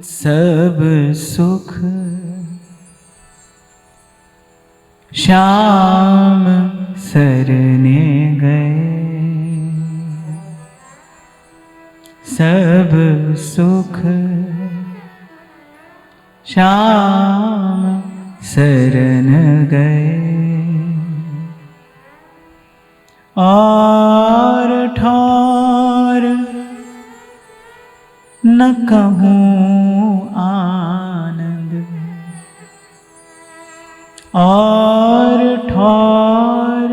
सब सुख श्याम सरने गए, सब सुख श्याम शरण गए। और ठौर न कहूँ आनंद, और ठौर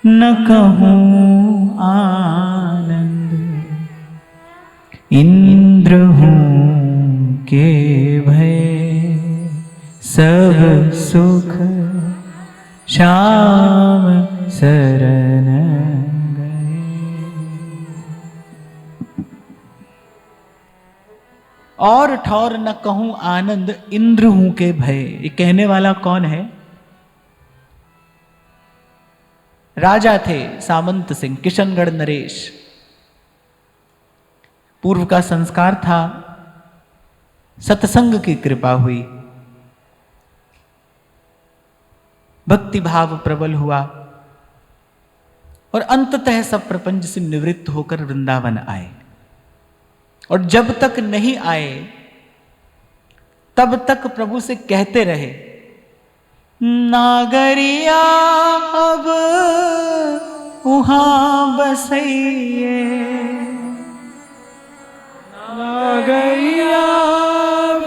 न कहूँ आनंद, इंद्र हूँ के भय सब सुख श्याम शरण गए। और ठौर न कहूं आनंद, इंद्र हूं के भय। ये कहने वाला कौन है? राजा थे सामंत सिंह, किशनगढ़ नरेश। पूर्व का संस्कार था, सत्संग की कृपा हुई, भक्ति भाव प्रबल हुआ और अंततः सब प्रपंच से निवृत्त होकर वृंदावन आए। और जब तक नहीं आए तब तक प्रभु से कहते रहे, नागरिया अब वहां बसइए, नागरिया अब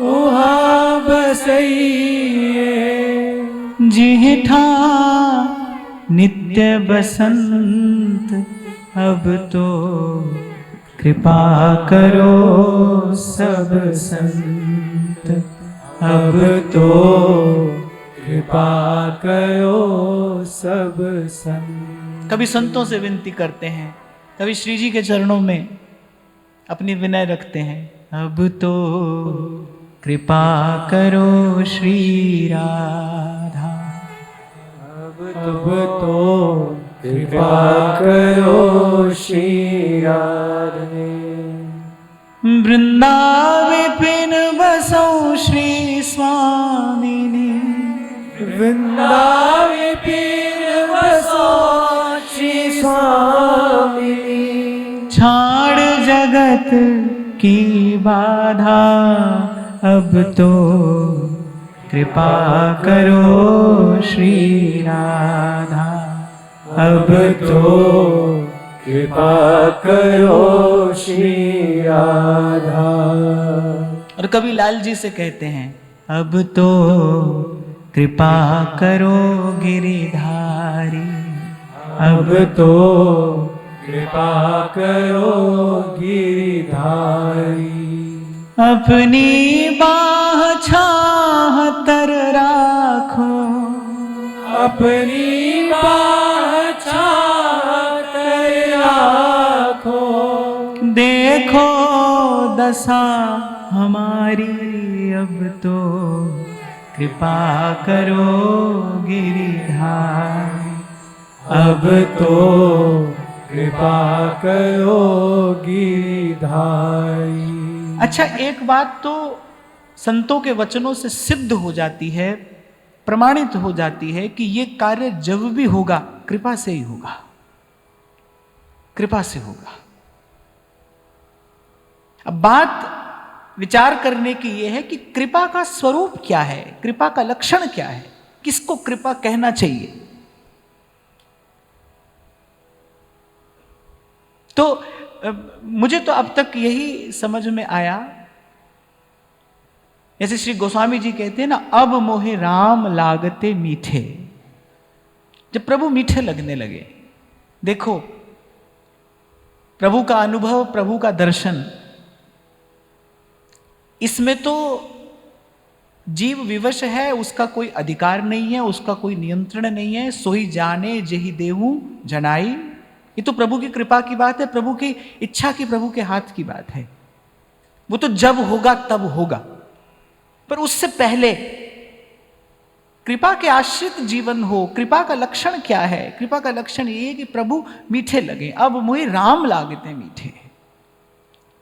वहां बसइए, जिठा नित्य बसंत अब तो कृपा करो सब संत, अब तो कृपा करो सब संत। कभी संतों से विनती करते हैं, कभी श्री जी के चरणों में अपनी विनय रखते हैं, अब तो कृपा करो श्री राधा, अब तो कृपा करो श्री राधे। वृंदावे पिन बसो श्री स्वामिनी, वृंदावे पिन बसो श्री स्वामिनी, छाड़ जगत की बाधा, अब तो कृपा करो श्री राधा, अब तो कृपा करो श्री राधा। और कभी लाल जी से कहते हैं, अब तो कृपा करो गिरिधारी, अब तो कृपा करो गिरिधारी, अपनी बाह छाह तर राखो, अपनी बाह छाह कर राखो, देखो दशा हमारी, अब तो कृपा करो गिरिधारी, अब तो कृपा करो गिरिधारी। अच्छा, एक बात तो संतों के वचनों से सिद्ध हो जाती है, प्रमाणित हो जाती है कि ये कार्य जब भी होगा कृपा से ही होगा, कृपा से होगा। अब बात विचार करने की यह है कि कृपा का स्वरूप क्या है, कृपा का लक्षण क्या है, किसको कृपा कहना चाहिए। तो मुझे तो अब तक यही समझ में आया, जैसे श्री गोस्वामी जी कहते हैं ना, अब मोहे राम लागते मीठे। जब प्रभु मीठे लगने लगे, देखो प्रभु का अनुभव, प्रभु का दर्शन, इसमें तो जीव विवश है, उसका कोई अधिकार नहीं है, उसका कोई नियंत्रण नहीं है। सोई जाने जेहि देहु जनाई, ये तो प्रभु की कृपा की बात है, प्रभु की इच्छा की, प्रभु के हाथ की बात है। वो तो जब होगा तब होगा, पर उससे पहले कृपा के आश्रित जीवन हो। कृपा का लक्षण क्या है? कृपा का लक्षण ये है कि प्रभु मीठे लगे। अब मुझे राम लागते मीठे।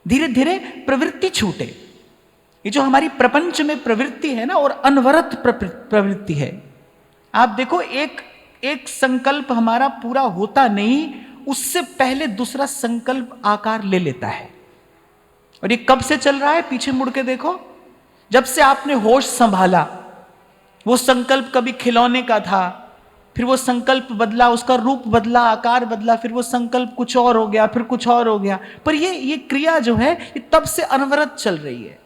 धीरे धीरे प्रवृत्ति छूटे। ये जो हमारी प्रपंच में प्रवृत्ति है ना, और अनवरत प्रवृत्ति है। आप देखो, एक संकल्प हमारा पूरा होता नहीं, उससे पहले दूसरा संकल्प आकार ले लेता है। और ये कब से चल रहा है? पीछे मुड़ के देखो, जब से आपने होश संभाला। वो संकल्प कभी खिलौने का था, फिर वो संकल्प बदला, उसका रूप बदला, आकार बदला, फिर वो संकल्प कुछ और हो गया, फिर कुछ और हो गया। पर ये क्रिया जो है ये तब से अनवरत चल रही है।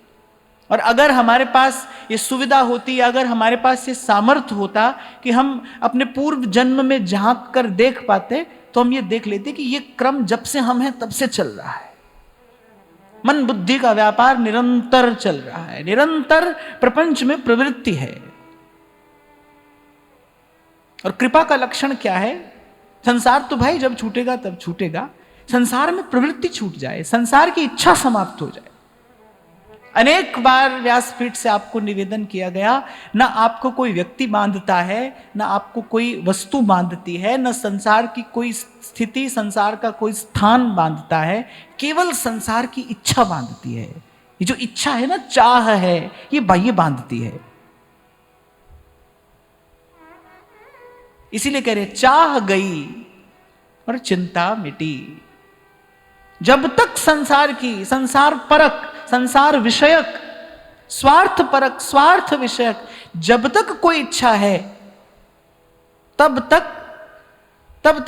और अगर हमारे पास ये सुविधा होती, अगर हमारे पास ये सामर्थ्य होता कि हम अपने पूर्व जन्म में झांक कर देख पाते, तो हम ये देख लेते कि ये क्रम जब से हम हैं तब से चल रहा है। मन बुद्धि का व्यापार निरंतर चल रहा है, निरंतर प्रपंच में प्रवृत्ति है। और कृपा का लक्षण क्या है? संसार तो भाई जब छूटेगा तब छूटेगा, संसार में प्रवृत्ति छूट जाए, संसार की इच्छा समाप्त हो जाए। अनेक बार व्यासपीठ से आपको निवेदन किया गया, ना आपको कोई व्यक्ति बांधता है, ना आपको कोई वस्तु बांधती है, ना संसार की कोई स्थिति, संसार का कोई स्थान बांधता है, केवल संसार की इच्छा बांधती है। ये जो इच्छा है ना, चाह है, ये बाह्य बांधती है। इसीलिए कह रहे चाह गई और चिंता मिटी। जब तक संसार की, संसार परक, संसार विषयक, स्वार्थ परक, स्वार्थ विषयक जब तक कोई इच्छा है, तब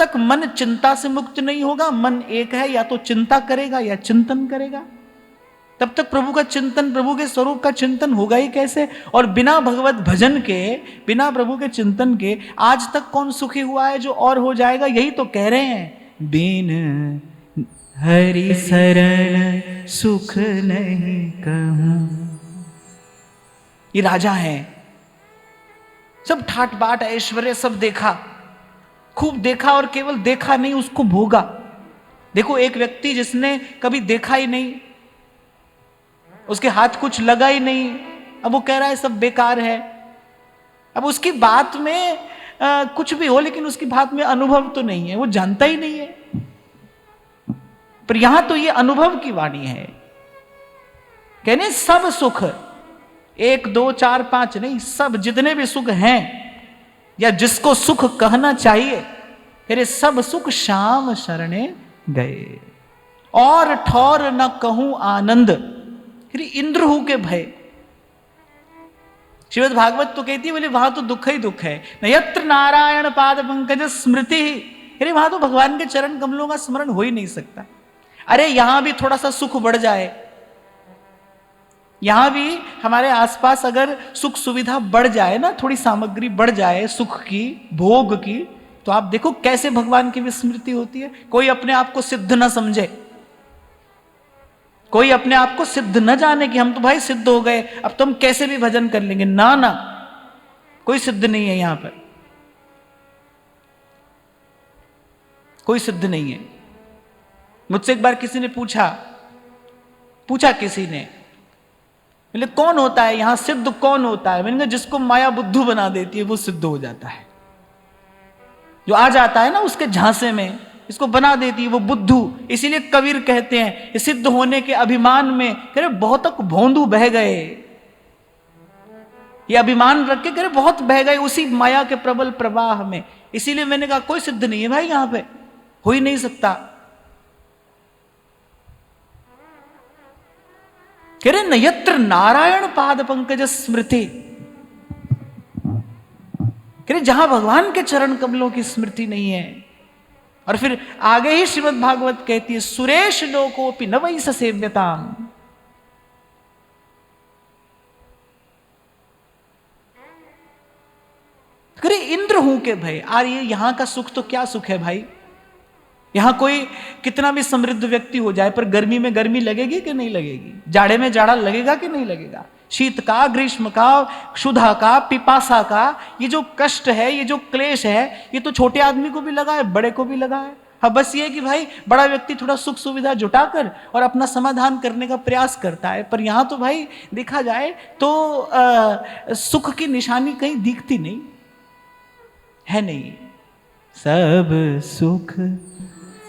तक मन चिंता से मुक्त नहीं होगा। मन एक है, या तो चिंता करेगा या चिंतन करेगा। तब तक प्रभु का चिंतन, प्रभु के स्वरूप का चिंतन होगा ही कैसे? और बिना भगवत भजन के, बिना प्रभु के चिंतन के आज तक कौन सुखी हुआ है जो और हो जाएगा? यही तो कह रहे हैं, बिन हरि शरण सुख नहीं कहूं। ये राजा हैं, सब ठाट बाट ऐश्वर्य सब देखा, खूब देखा, और केवल देखा नहीं, उसको भोगा। देखो, एक व्यक्ति जिसने कभी देखा ही नहीं, उसके हाथ कुछ लगा ही नहीं, अब वो कह रहा है सब बेकार है। अब उसकी बात में कुछ भी हो, लेकिन उसकी बात में अनुभव तो नहीं है, वो जानता ही नहीं है। पर यहां तो ये अनुभव की वाणी है। कहने सब सुख, 1 2 4 5 नहीं, सब जितने भी सुख हैं, या जिसको सुख कहना चाहिए, तेरे सब सुख श्याम शरणे गए। और ठौर न कहूं आनंद, फिर इंद्र हूं के भय। श्रीमद् भागवत तो कहती है, बोले वहां तो दुख ही दुख है। न यत्र नारायण पाद पंकज स्मृति, अरे वहां तो भगवान के चरण कमलों का स्मरण हो ही नहीं सकता। अरे यहां भी थोड़ा सा सुख बढ़ जाए, यहां भी हमारे आसपास अगर सुख सुविधा बढ़ जाए ना, थोड़ी सामग्री बढ़ जाए सुख की, भोग की, तो आप देखो कैसे भगवान की विस्मृति होती है। कोई अपने आप को सिद्ध न समझे, कोई अपने आप को सिद्ध न जाने कि हम तो भाई सिद्ध हो गए, अब तो हम कैसे भी भजन कर लेंगे। ना ना, कोई सिद्ध नहीं है यहां पर, कोई सिद्ध नहीं है। मुझसे एक बार किसी ने पूछा किसी ने, बोले कौन होता है यहां सिद्ध, कौन होता है? मैंने कहा जिसको माया बुद्धू बना देती है वो सिद्ध हो जाता है। जो आ जाता है ना उसके झांसे में, इसको बना देती है वो बुद्धू। इसीलिए कबीर कहते हैं सिद्ध होने के अभिमान में, कह रहे बहुत भोंदू बह गए, ये अभिमान रख के कह रहे बहुत बह गए उसी माया के प्रबल प्रवाह में। इसीलिए मैंने कहा कोई सिद्ध नहीं है भाई, यहां पे हो ही नहीं सकता। कह रहे न यत्र नारायण पाद पंकज स्मृति, कह रहे जहां भगवान के चरण कमलों की स्मृति नहीं है। और फिर आगे ही श्रीमद् भागवत कहती है सुरेश लोकोपि न वै सेव्यताम, करे इंद्र हूं के भय। और ये यहां का सुख तो क्या सुख है भाई, यहां कोई कितना भी समृद्ध व्यक्ति हो जाए, पर गर्मी में गर्मी लगेगी कि नहीं लगेगी, जाड़े में जाड़ा लगेगा कि नहीं लगेगा, शीत का, ग्रीष्म का, क्षुधा का, पिपासा का, ये जो कष्ट है, ये जो क्लेश है, ये तो छोटे आदमी को भी लगा है, बड़े को भी लगा है। हाँ, बस ये कि भाई बड़ा व्यक्ति थोड़ा सुख सुविधा जुटाकर और अपना समाधान करने का प्रयास करता है। पर यहां तो भाई देखा जाए तो सुख की निशानी कहीं दिखती नहीं है, नहीं। सब सुख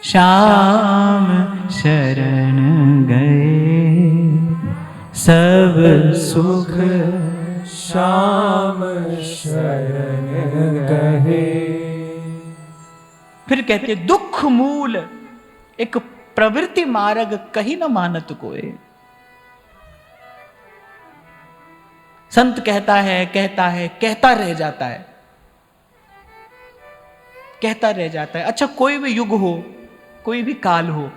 श्याम शरण गए सब सुख। श्याम शरण गए। फिर कहते दुख मूल एक प्रवृत्ति मार्ग कहीं न मानत कोय। संत कहता है कहता रह जाता है, कहता रह जाता है। अच्छा, कोई भी युग हो, कोई भी काल हो,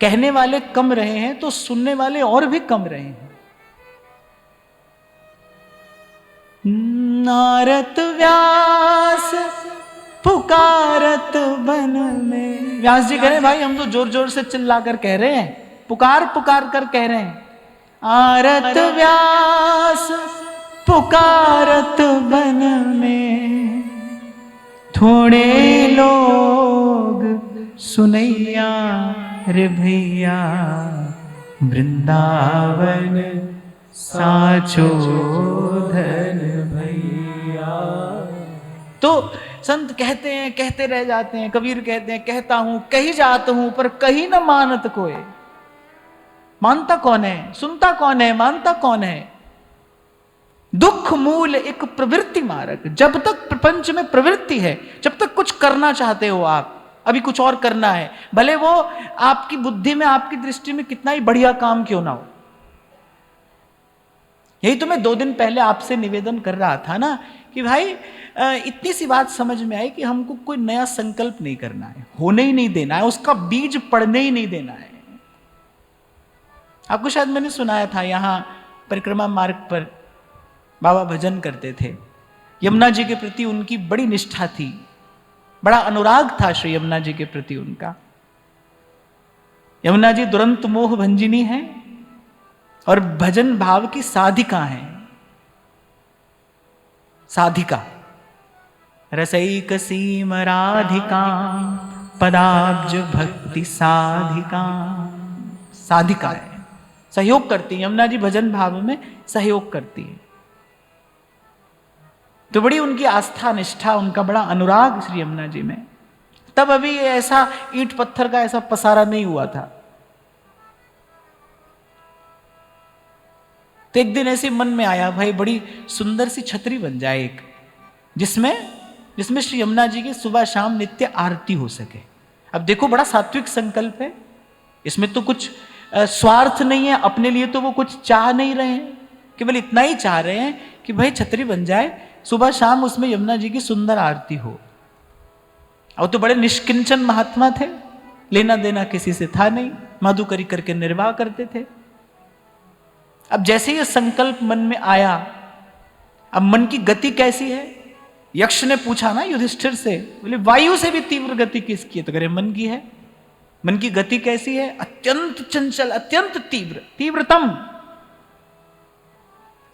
कहने वाले कम रहे हैं तो सुनने वाले और भी कम रहे हैं। नारद व्यास पुकारत बन में। व्यास जी कह रहे हैं भाई हम तो जोर जोर से चिल्ला कर कह रहे हैं, पुकार पुकार कर कह रहे हैं। आरत व्यास पुकारत बन में, थोड़े लोग सुनैया रे भैया, वृंदावन साचो धन भैया। तो संत कहते हैं, कहते रह जाते हैं। कबीर कहते हैं कहता हूं कही जात हूं पर कहीं न मानत कोई। मानता कौन है, सुनता कौन है, मानता कौन है। दुख मूल एक प्रवृत्ति मार्ग। जब तक प्रपंच में प्रवृत्ति है, जब तक कुछ करना चाहते हो आप, अभी कुछ और करना है, भले वो आपकी बुद्धि में, आपकी दृष्टि में कितना ही बढ़िया काम क्यों ना हो। यही तो मैं 2 दिन पहले आपसे निवेदन कर रहा था ना कि भाई इतनी सी बात समझ में आई कि हमको कोई नया संकल्प नहीं करना है, होने ही नहीं देना है, उसका बीज पड़ने ही नहीं देना है। आपको शायद मैंने सुनाया था, यहां परिक्रमा मार्ग पर बाबा भजन करते थे। यमुना जी के प्रति उनकी बड़ी निष्ठा थी, बड़ा अनुराग था श्री यमुना जी के प्रति उनका। यमुना जी दुरंत मोह भंजिनी है और भजन भाव की साधिका है। साधिका रसैक सीम राधिका, पदाब्ज भक्ति साधिका। साधिका है, सहयोग करती है यमुना जी, भजन भाव में सहयोग करती है। तो बड़ी उनकी आस्था निष्ठा, उनका बड़ा अनुराग श्री यमुना जी में। तब अभी ऐसा ईंट पत्थर का ऐसा पसारा नहीं हुआ था। तो एक दिन ऐसे मन में आया भाई बड़ी सुंदर सी छतरी बन जाए एक, जिसमें श्री यमुना जी की सुबह शाम नित्य आरती हो सके। अब देखो बड़ा सात्विक संकल्प है, इसमें तो कुछ स्वार्थ नहीं है, अपने लिए तो वो कुछ चाह नहीं रहे हैं, केवल इतना ही चाह रहे हैं कि भाई छतरी बन जाए, सुबह शाम उसमें यमुना जी की सुंदर आरती हो। और तो बड़े निष्किंचन महात्मा थे, लेना देना किसी से था नहीं, मधुकरी करके निर्वाह करते थे। अब जैसे ये संकल्प मन में आया, अब मन की गति कैसी है, यक्ष ने पूछा ना युधिष्ठिर से, बोले वायु से भी तीव्र गति किसकी है, तो कह मन की है। मन की गति कैसी है, अत्यंत चंचल, अत्यंत तीव्र, तीव्रतम।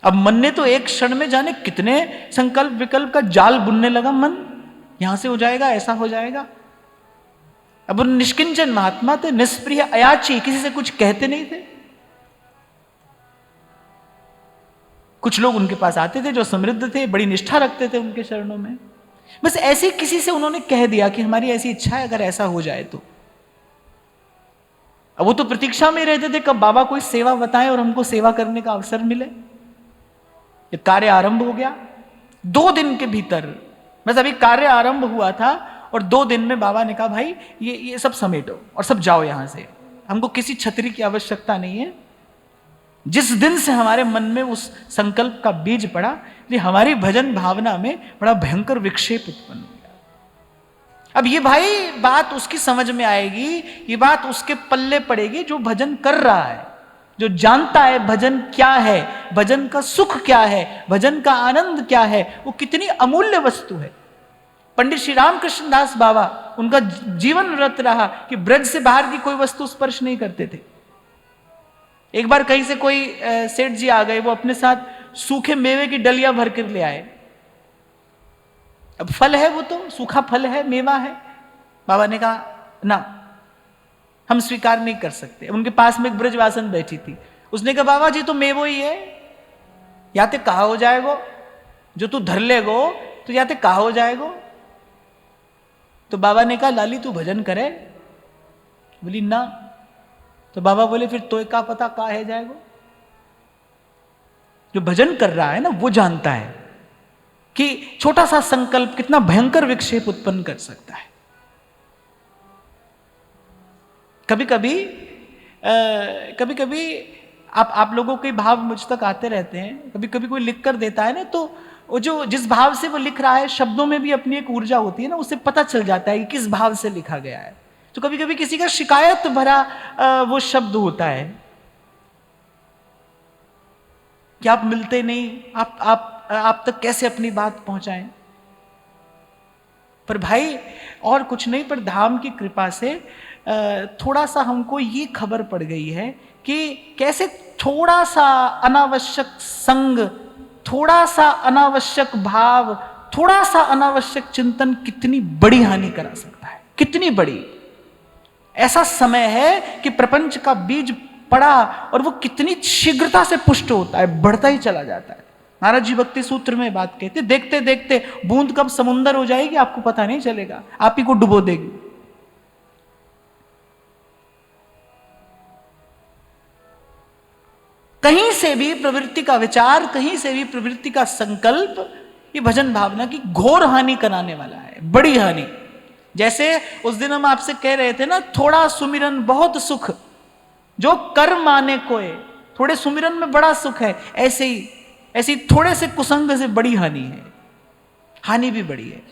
अब मन ने तो एक क्षण में जाने कितने संकल्प विकल्प का जाल बुनने लगा। मन यहां से हो जाएगा, ऐसा हो जाएगा। अब उन निष्किंचन महात्मा थे, निष्प्रिय अयाची, किसी से कुछ कहते नहीं थे। कुछ लोग उनके पास आते थे जो समृद्ध थे, बड़ी निष्ठा रखते थे उनके चरणों में। बस ऐसे किसी से उन्होंने कह दिया कि हमारी ऐसी इच्छा है, अगर ऐसा हो जाए तो। अब वो तो प्रतीक्षा में रहते थे कब बाबा कोई सेवा बताएं और हमको सेवा करने का अवसर मिले। ये कार्य आरंभ हो गया 2 दिन के भीतर। बस अभी कार्य आरंभ हुआ था और 2 दिन में बाबा ने कहा भाई ये सब समेटो और सब जाओ यहां से, हमको किसी छतरी की आवश्यकता नहीं है। जिस दिन से हमारे मन में उस संकल्प का बीज पड़ा, ये हमारी भजन भावना में बड़ा भयंकर विक्षेप उत्पन्न हो गया। अब ये भाई बात उसकी समझ में आएगी, ये बात उसके पल्ले पड़ेगी जो भजन कर रहा है, जो जानता है भजन क्या है, भजन का सुख क्या है, भजन का आनंद क्या है, वो कितनी अमूल्य वस्तु है। पंडित श्री रामकृष्ण दास बाबा, उनका जीवन व्रत रहा कि ब्रज से बाहर की कोई वस्तु स्पर्श नहीं करते थे। एक बार कहीं से कोई सेठ जी आ गए, वो अपने साथ सूखे मेवे की डलिया भर कर ले आए। अब फल है, वो तो सूखा फल है, मेवा है। बाबा ने कहा ना, हम स्वीकार नहीं कर सकते। उनके पास में एक ब्रजवासन बैठी थी, उसने कहा बाबा जी तो मेवो ही है, या तो कहा हो जाएगो, जो तू धर लेगो तो या तो कहा हो जाएगो। तो बाबा ने कहा लाली तू भजन करे? बोली ना। तो बाबा बोले फिर तो का पता का है जाएगा। जो भजन कर रहा है ना वो जानता है कि छोटा सा संकल्प कितना भयंकर विक्षेप उत्पन्न कर सकता है। कभी कभी आप लोगों के भाव मुझ तक आते रहते हैं। कभी कभी कोई लिख कर देता है ना, तो वो जो जिस भाव से वो लिख रहा है, शब्दों में भी अपनी एक ऊर्जा होती है ना, उससे पता चल जाता है कि किस भाव से लिखा गया है। तो कभी कभी किसी का शिकायत भरा वो शब्द होता है कि आप मिलते नहीं, आप तक कैसे अपनी बात पहुंचाएं। पर भाई और कुछ नहीं, पर धाम की कृपा से थोड़ा सा हमको ये खबर पड़ गई है कि कैसे थोड़ा सा अनावश्यक संग, थोड़ा सा अनावश्यक भाव, थोड़ा सा अनावश्यक चिंतन कितनी बड़ी हानि करा सकता है, कितनी बड़ी। ऐसा समय है कि प्रपंच का बीज पड़ा और वो कितनी शीघ्रता से पुष्ट होता है, बढ़ता ही चला जाता है। महाराज जी भक्ति सूत्र में बात कहते, देखते देखते बूंद कब समुंदर हो जाएगी आपको पता नहीं चलेगा, आप ही को डुबो देगी। कहीं से भी प्रवृत्ति का विचार, कहीं से भी प्रवृत्ति का संकल्प, ये भजन भावना की घोर हानि कराने वाला है, बड़ी हानि। जैसे उस दिन हम आपसे कह रहे थे ना, थोड़ा सुमिरन बहुत सुख, जो कर माने कोय। थोड़े सुमिरन में बड़ा सुख है, ऐसे ही थोड़े से कुसंग से बड़ी हानि है, हानि भी बड़ी है।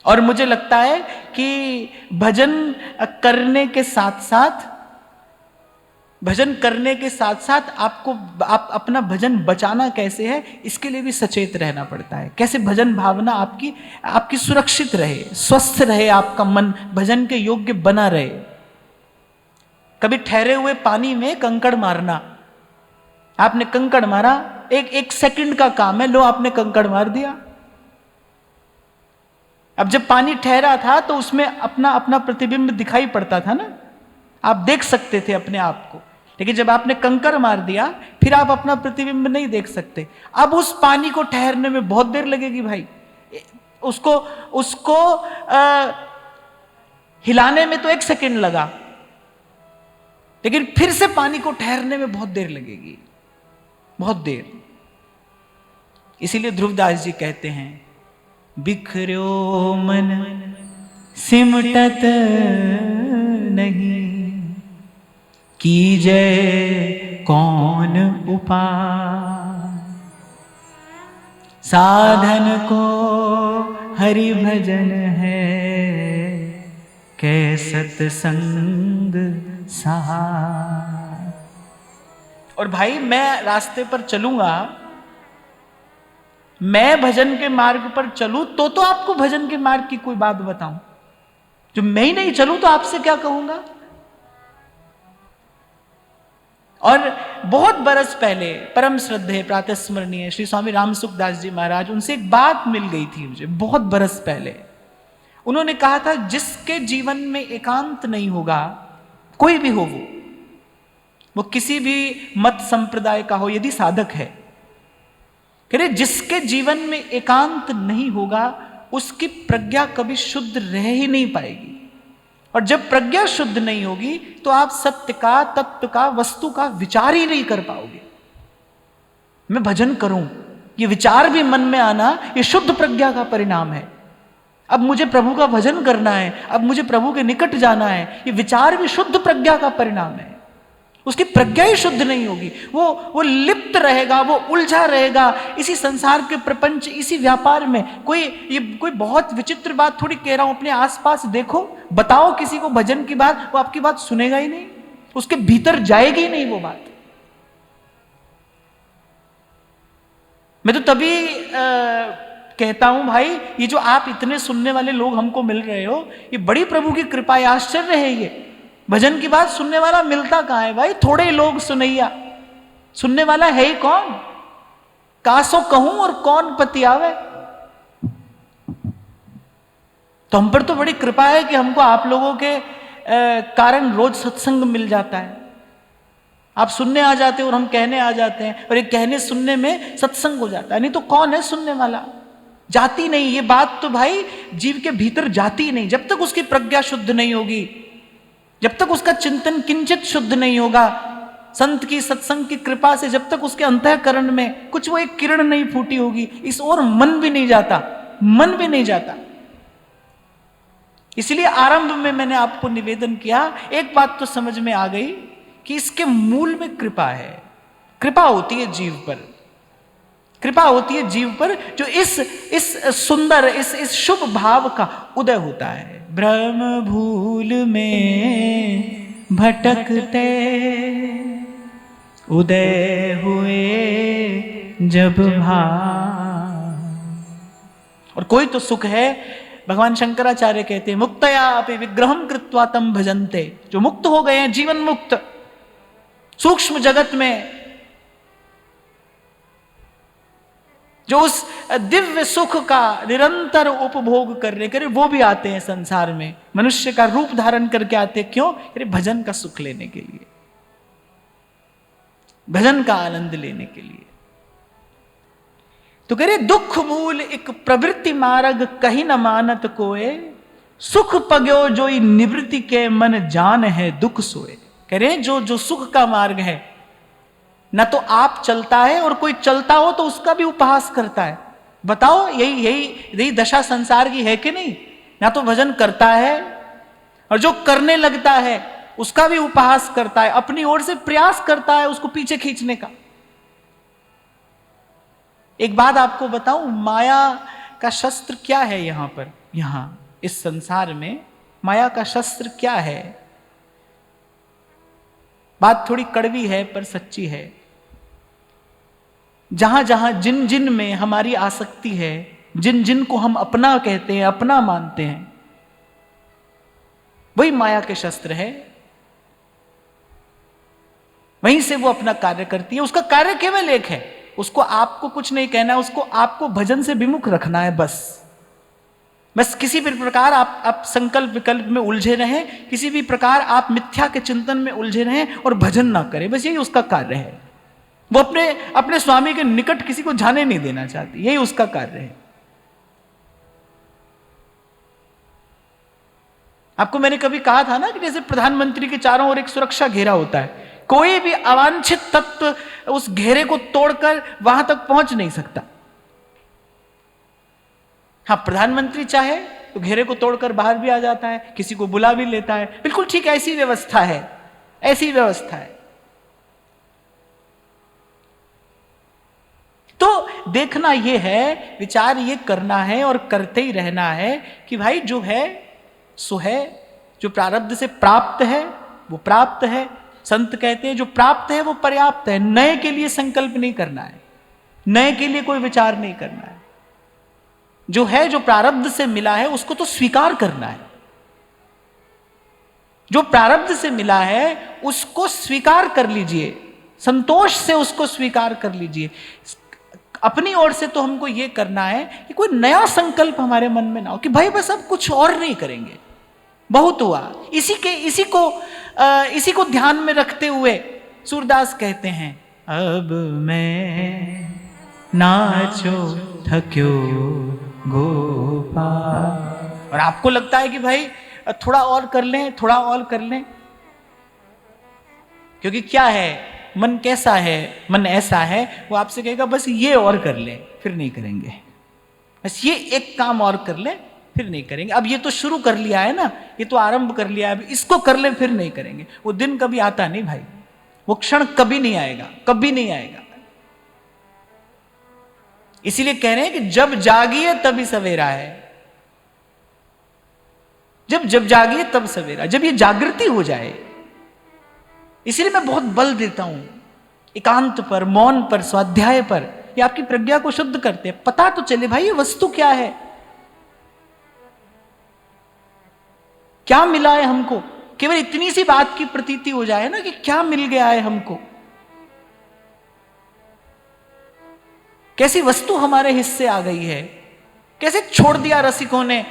और मुझे लगता है कि भजन करने के साथ आप अपना भजन बचाना कैसे है, इसके लिए भी सचेत रहना पड़ता है। कैसे भजन भावना आपकी सुरक्षित रहे, स्वस्थ रहे, आपका मन भजन के योग्य बना रहे। कभी ठहरे हुए पानी में कंकड़ मारना, आपने कंकड़ मारा, एक सेकंड का काम है, लो आपने कंकड़ मार दिया। अब जब पानी ठहरा था तो उसमें अपना प्रतिबिंब दिखाई पड़ता था ना, आप देख सकते थे अपने आप को। लेकिन जब आपने कंकर मार दिया, फिर आप अपना प्रतिबिंब नहीं देख सकते। अब उस पानी को ठहरने में बहुत देर लगेगी भाई। उसको हिलाने में तो 1 सेकंड लगा, लेकिन फिर से पानी को ठहरने में बहुत देर लगेगी, बहुत देर। इसीलिए ध्रुवदास जी कहते हैं, बिखर्यो मन सिमटत नहीं, कीजय कौन उपाय। साधन को हरि भजन है, कै सत्संग सहाय। और भाई मैं रास्ते पर चलूंगा, मैं भजन के मार्ग पर चलूं तो आपको भजन के मार्ग की कोई बात बताऊं। जो मैं ही नहीं चलूं तो आपसे क्या कहूंगा। और बहुत बरस पहले परम श्रद्धेय प्रातस्मरणीय श्री स्वामी रामसुखदास जी महाराज, उनसे एक बात मिल गई थी मुझे बहुत बरस पहले। उन्होंने कहा था, जिसके जीवन में एकांत नहीं होगा, कोई भी हो वो किसी भी मत संप्रदाय का हो, यदि साधक है, कह रहे जिसके जीवन में एकांत नहीं होगा उसकी प्रज्ञा कभी शुद्ध रह ही नहीं पाएगी। और जब प्रज्ञा शुद्ध नहीं होगी तो आप सत्य का, तत्व का, वस्तु का विचार ही नहीं कर पाओगे। मैं भजन करूं, ये विचार भी मन में आना, ये शुद्ध प्रज्ञा का परिणाम है। अब मुझे प्रभु का भजन करना है, अब मुझे प्रभु के निकट जाना है, ये विचार भी शुद्ध प्रज्ञा का परिणाम है। उसकी प्रज्ञा ही शुद्ध नहीं होगी, वो लिप्त रहेगा, वो उलझा रहेगा इसी संसार के प्रपंच, इसी व्यापार में। कोई बहुत विचित्र बात थोड़ी कह रहा हूं, अपने आसपास देखो, बताओ किसी को भजन की बात, वो आपकी बात सुनेगा ही नहीं, उसके भीतर जाएगी ही नहीं वो बात। मैं तो तभी कहता हूं भाई, ये जो आप इतने सुनने वाले लोग हमको मिल रहे हो, ये बड़ी प्रभु की कृपा है, आश्चर्य है। ये भजन की बात सुनने वाला मिलता कहां है भाई? थोड़े लोग सुनैया, सुनने वाला है ही कौन? कासो कहूं और कौन पति आवे। तो हम पर तो बड़ी कृपा है कि हमको आप लोगों के कारण रोज सत्संग मिल जाता है। आप सुनने आ जाते हो और हम कहने आ जाते हैं, और एक कहने सुनने में सत्संग हो जाता है। नहीं तो कौन है सुनने वाला? जाती नहीं। ये बात तो भाई जीव के भीतर जाती नहीं जब तक उसकी प्रज्ञा शुद्ध नहीं होगी, जब तक उसका चिंतन किंचित शुद्ध नहीं होगा, संत की सत्संग की कृपा से जब तक उसके अंतःकरण में कुछ वो एक किरण नहीं फूटी होगी, इस ओर मन भी नहीं जाता, मन भी नहीं जाता। इसलिए आरंभ में मैंने आपको निवेदन किया, एक बात तो समझ में आ गई कि इसके मूल में कृपा है। कृपा होती है जीव पर, कृपा होती है जीव पर, जो इस सुंदर इस शुभ भाव का उदय होता है। भ्रम भूल में भटकते उदय हुए जब भाव। और कोई तो सुख है, भगवान शंकराचार्य कहते हैं मुक्तया अपि विग्रहम कृत्वा तम भजन्ते, जो मुक्त हो गए हैं, जीवन मुक्त, सूक्ष्म जगत में जो उस दिव्य सुख का निरंतर उपभोग करने के लिए वो भी आते हैं संसार में, मनुष्य का रूप धारण करके आते हैं। क्यों? अरे भजन का सुख लेने के लिए, भजन का आनंद लेने के लिए। तो कह रहे दुख मूल एक प्रवृत्ति मार्ग कहीं न मानत कोए, सुख पग्यो जोई निवृत्ति के मन जान है दुख सोए। कह रहे जो सुख का मार्ग है, न तो आप चलता है और कोई चलता हो तो उसका भी उपहास करता है। बताओ यही दशा संसार की है कि नहीं? ना तो भजन करता है और जो करने लगता है उसका भी उपहास करता है, अपनी ओर से प्रयास करता है उसको पीछे खींचने का। एक बात आपको बताऊं, माया का शस्त्र क्या है यहां पर, यहां इस संसार में माया का शस्त्र क्या है? बात थोड़ी कड़वी है पर सच्ची है। जहां जहां जिन जिन में हमारी आसक्ति है, जिन जिन को हम अपना कहते हैं, अपना मानते हैं, वही माया के शस्त्र है। वहीं से वो अपना कार्य करती है। उसका कार्य केवल एक है, उसको आपको कुछ नहीं कहना है, उसको आपको भजन से विमुख रखना है। बस किसी भी प्रकार आप संकल्प विकल्प में उलझे रहें, किसी भी प्रकार आप मिथ्या के चिंतन में उलझे रहें और भजन ना करें, बस यही उसका कार्य है। वो अपने स्वामी के निकट किसी को जाने नहीं देना चाहती, यही उसका कार्य है। आपको मैंने कभी कहा था ना कि जैसे प्रधानमंत्री के चारों ओर एक सुरक्षा घेरा होता है, कोई भी अवांछित तत्व उस घेरे को तोड़कर वहां तक पहुंच नहीं सकता। हाँ, प्रधानमंत्री चाहे तो घेरे को तोड़कर बाहर भी आ जाता है, किसी को बुला भी लेता है। बिल्कुल ठीक ऐसी व्यवस्था है, ऐसी व्यवस्था है। तो देखना यह है, विचार ये करना है और करते ही रहना है कि भाई जो है सो है, जो प्रारब्ध से प्राप्त है वो प्राप्त है। संत कहते हैं जो प्राप्त है वो पर्याप्त है, नए के लिए संकल्प नहीं करना है, नए के लिए कोई विचार नहीं करना है। जो है, जो प्रारब्ध से मिला है उसको तो स्वीकार करना है। जो प्रारब्ध से मिला है उसको स्वीकार कर लीजिए, संतोष से उसको स्वीकार कर लीजिए। अपनी ओर से तो हमको यह करना है कि कोई नया संकल्प हमारे मन में ना हो कि भाई बस अब कुछ और नहीं करेंगे, बहुत हुआ। इसी को ध्यान में रखते हुए सूरदास कहते हैं अब मैं नाचो थक्यो गोपाल। और आपको लगता है कि भाई थोड़ा और कर लें, थोड़ा और कर लें, क्योंकि क्या है, मन कैसा है, मन ऐसा है, वो आपसे कहेगा बस ये और कर लें, फिर नहीं करेंगे। बस ये एक काम और कर लें, फिर नहीं करेंगे। अब ये तो शुरू कर लिया है ना, ये तो आरंभ कर लिया है, अब इसको कर लें, फिर नहीं करेंगे। वो दिन कभी आता नहीं भाई, वो क्षण कभी नहीं आएगा, कभी नहीं आएगा। इसीलिए कह रहे हैं कि जब जागिए तभी सवेरा है। जब जागिए तब सवेरा, जब ये जागृति हो जाए। इसलिए मैं बहुत बल देता हूं एकांत पर, मौन पर, स्वाध्याय पर। ये आपकी प्रज्ञा को शुद्ध करते हैं। पता तो चले भाई ये वस्तु क्या है, क्या मिला है हमको। केवल इतनी सी बात की प्रतीति हो जाए ना कि क्या मिल गया है हमको, कैसी वस्तु हमारे हिस्से आ गई है, कैसे छोड़ दिया रसिकों ने।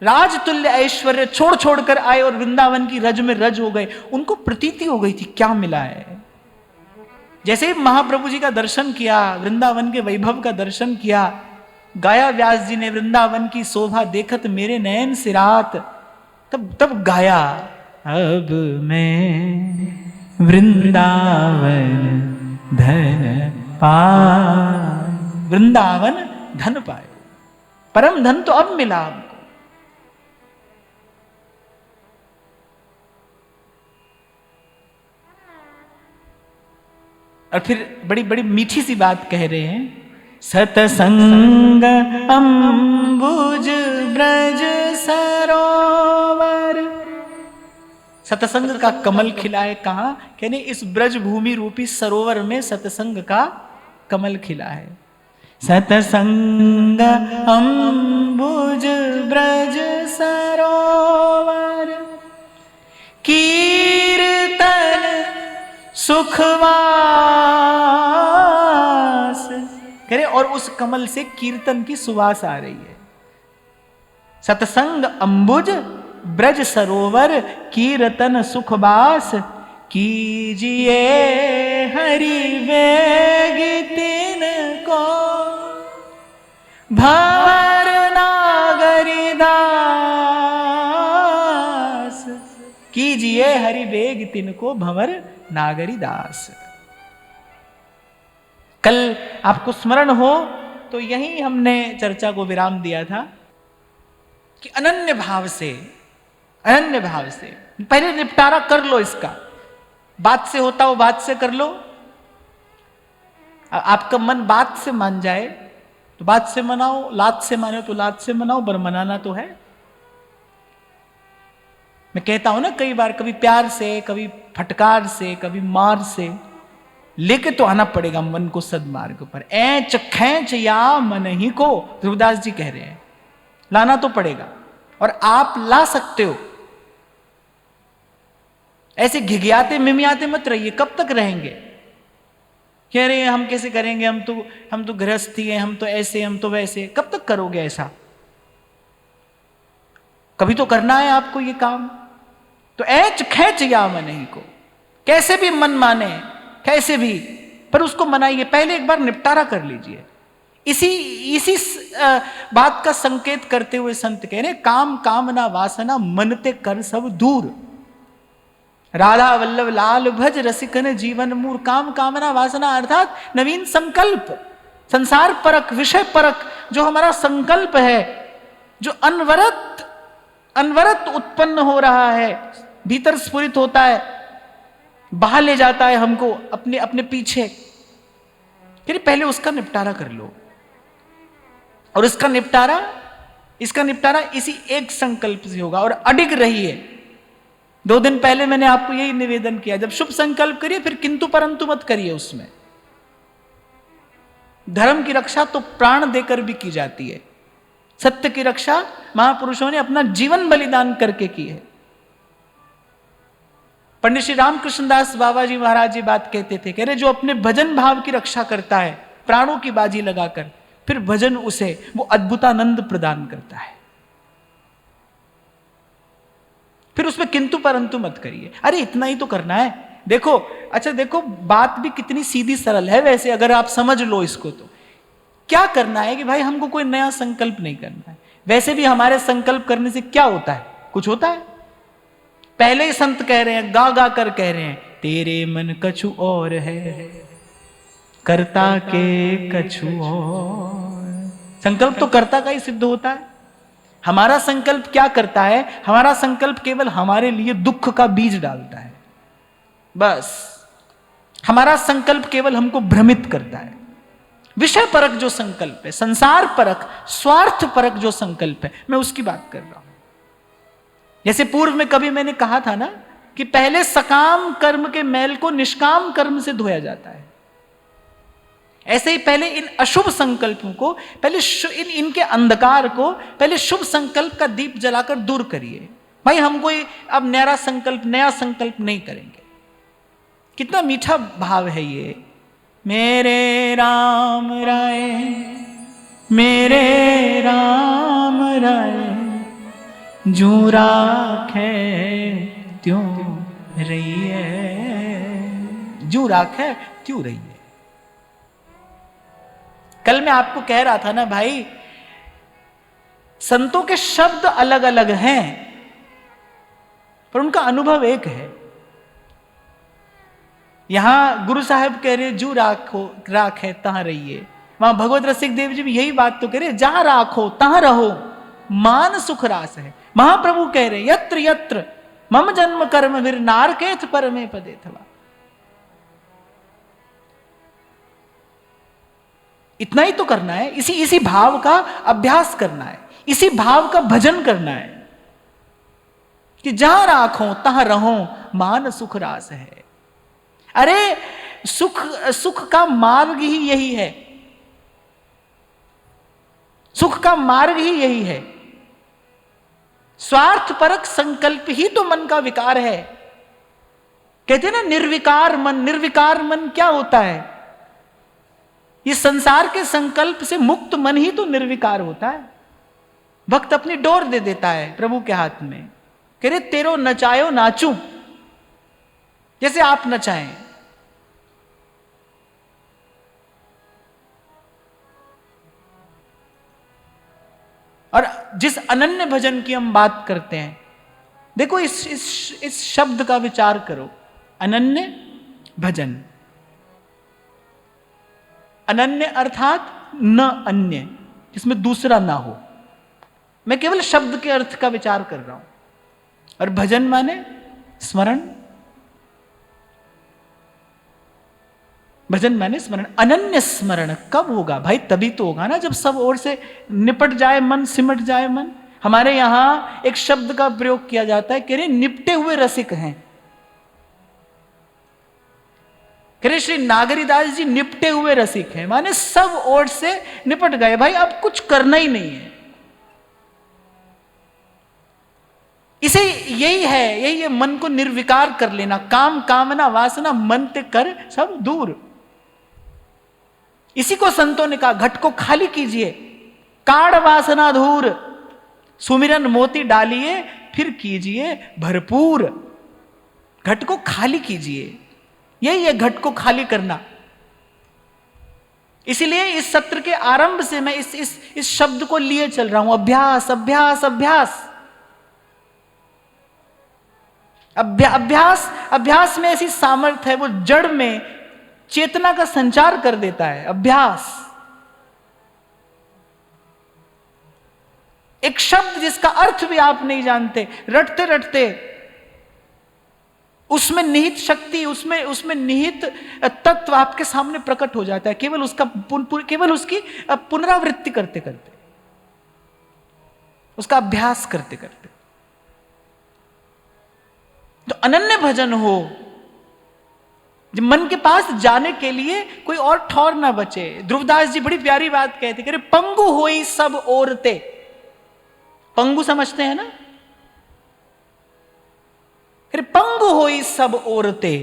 राजतुल्य ऐश्वर्य छोड़ छोड़कर आए और वृंदावन की रज में रज हो गए। उनको प्रतीति हो गई थी क्या मिला है, जैसे ही महाप्रभु जी का दर्शन किया, वृंदावन के वैभव का दर्शन किया, गाया व्यास जी ने वृंदावन की शोभा देखत मेरे नयन सिरात, तब गाया अब मैं वृंदावन धन पाए, वृंदावन धन पाए, परम धन तो अब मिला हमको। और फिर बड़ी बड़ी मीठी सी बात कह रहे हैं, सतसंग अम्बुज ब्रज सरोवर, सतसंग का कमल खिला है कहां, कहने इस ब्रज भूमि रूपी सरोवर में सतसंग का कमल खिला है। सतसंग अम्बुज ब्रज सरोवर, कीर्तन सुखवास, कह रहे और उस कमल से कीर्तन की सुवास आ रही है। सतसंग अम्बुज ब्रज सरोवर, कीर्तन सुखवास, कीजिए हरि वेग तिनको, भंवर नागरी दास, कीजिए हरि वेग तिनको, भंवर नागरी दास। कल आपको स्मरण हो तो यही हमने चर्चा को विराम दिया था कि अनन्य भाव से पहले निपटारा कर लो इसका, बात से होता हो बात से कर लो। आपका मन बात से मान जाए तो बात से मनाओ, लात से मानो तो लात से मनाओ, पर मनाना तो है। मैं कहता हूं ना कई बार, कभी प्यार से, कभी फटकार से, कभी मार से, लेके तो आना पड़ेगा मन को सदमार्ग पर। ऐच खैच या मन ही को, ध्रुवदास जी कह रहे हैं, लाना तो पड़ेगा और आप ला सकते हो। ऐसे घिघियाते मिमियाते मत रहिए, कब तक रहेंगे? कह रहे हैं हम कैसे करेंगे, हम तो गृहस्थी हैं, हम तो ऐसे, हम तो वैसे। कब तक करोगे ऐसा? कभी तो करना है आपको ये काम। तो ऐच खैच या मन ही को, कैसे भी मन माने, कैसे भी, पर उसको मनाइए। पहले एक बार निपटारा कर लीजिए। इसी बात का संकेत करते हुए संत कह रहे, काम कामना वासना मनते कर सब दूर, राधा वल्लभ लाल भज रसिकन जीवन मूर। काम कामना वासना अर्थात नवीन संकल्प, संसार परक, विषय परक जो हमारा संकल्प है, जो अनवरत उत्पन्न हो रहा है, भीतर स्फुरित होता है, बाहर ले जाता है हमको अपने पीछे। फिर पहले उसका निपटारा कर लो। और इसका निपटारा इसी एक संकल्प से होगा। और अडिग रहिए। 2 दिन पहले मैंने आपको यही निवेदन किया, जब शुभ संकल्प करिए फिर किंतु परंतु मत करिए उसमें। धर्म की रक्षा तो प्राण देकर भी की जाती है। सत्य की रक्षा महापुरुषों ने अपना जीवन बलिदान करके की है। पंडित श्री रामकृष्ण दास बाबा जी महाराज जी बात कहते थे, कह रहे जो अपने भजन भाव की रक्षा करता है प्राणों की बाजी लगाकर, फिर भजन उसे वो अद्भुतानंद प्रदान करता है। फिर उसमें किंतु परंतु मत करिए। अरे इतना ही तो करना है। देखो, अच्छा देखो, बात भी कितनी सीधी सरल है वैसे, अगर आप समझ लो इसको। तो क्या करना है कि भाई हमको कोई नया संकल्प नहीं करना है। वैसे भी हमारे संकल्प करने से क्या होता है? कुछ होता है? पहले ही संत कह रहे हैं, गा गा कर कह रहे हैं, तेरे मन कछु और है, कर्ता के कछु और। संकल्प तो कर्ता का ही सिद्ध होता है। हमारा संकल्प क्या करता है? हमारा संकल्प केवल हमारे लिए दुख का बीज डालता है, बस। हमारा संकल्प केवल हमको भ्रमित करता है। विषय परक जो संकल्प है, संसार परक, स्वार्थ परक जो संकल्प है, मैं उसकी बात कर रहा हूं। जैसे पूर्व में कभी मैंने कहा था ना कि पहले सकाम कर्म के मैल को निष्काम कर्म से धोया जाता है। ऐसे ही पहले इन अशुभ संकल्पों को, पहले इनके अंधकार को पहले शुभ संकल्प का दीप जलाकर दूर करिए। भाई हम कोई अब नया संकल्प नहीं करेंगे। कितना मीठा भाव है ये। मेरे राम राय, मेरे राम राय, जू राखे त्यों रहिए, जू जू राखे त्यों रहिए। कल मैं आपको कह रहा था ना भाई, संतों के शब्द अलग अलग हैं पर उनका अनुभव एक है। यहां गुरु साहब कह रहे जू राखो राख है तहां रहिए, वहां भगवत रसिक देव जी भी यही बात तो कह रहे, जहां राखो तहां रहो मान सुख रास है। महाप्रभु कह रहे यत्र यत्र मम जन्म कर्म वीर नारकेथ परमे पदे थवा। इतना ही तो करना है, इसी भाव का अभ्यास करना है, इसी भाव का भजन करना है कि जहां राखो तहां रहो मान सुख रास है। अरे सुख का मार्ग ही यही है, सुख का मार्ग ही यही है। स्वार्थ परक संकल्प ही तो मन का विकार है। कहते हैं ना निर्विकार मन, निर्विकार मन क्या होता है? ये संसार के संकल्प से मुक्त मन ही तो निर्विकार होता है। भक्त अपनी डोर दे देता है प्रभु के हाथ में, कह रहे तेरो नचायो नाचूं, जैसे आप नचाएं। और जिस अनन्य भजन की हम बात करते हैं, देखो इस शब्द का विचार करो, अनन्य भजन। अनन्य अर्थात न अन्य, जिसमें दूसरा ना हो। मैं केवल शब्द के अर्थ का विचार कर रहा हूं। और भजन माने स्मरण, भजन माने स्मरण। अनन्य स्मरण कब होगा भाई? तभी तो होगा ना जब सब ओर से निपट जाए मन, सिमट जाए मन। हमारे यहां एक शब्द का प्रयोग किया जाता है, कह रहे निपटे हुए रसिक हैं। कह रहे श्री नागरीदास जी निपटे हुए रसिक हैं, माने सब ओर से निपट गए भाई, अब कुछ करना ही नहीं है। इसे यही है मन को निर्विकार कर लेना। काम कामना वासना मन ते कर सब दूर। इसी को संतों ने कहा घट को खाली कीजिए, काढ़ वासना धूर, सुमिरन मोती डालिए फिर कीजिए भरपूर। घट को खाली कीजिए, यही है घट को खाली करना। इसीलिए इस सत्र के आरंभ से मैं इस शब्द को लिए चल रहा हूं, अभ्यास अभ्यास अभ्यास। अभ्यास में ऐसी सामर्थ्य है, वो जड़ में चेतना का संचार कर देता है। अभ्यास एक शब्द जिसका अर्थ भी आप नहीं जानते, रटते रटते उसमें निहित शक्ति, उसमें निहित तत्व आपके सामने प्रकट हो जाता है, केवल उसकी पुनरावृत्ति करते करते, उसका अभ्यास करते करते। तो अनन्य भजन हो, जब मन के पास जाने के लिए कोई और ठौर ना बचे। ध्रुवदास जी बड़ी प्यारी बात कहते, कह रहे पंगु होई सब ओरते। पंगु समझते हैं ना? कह रहे पंगु होई सब ओरते।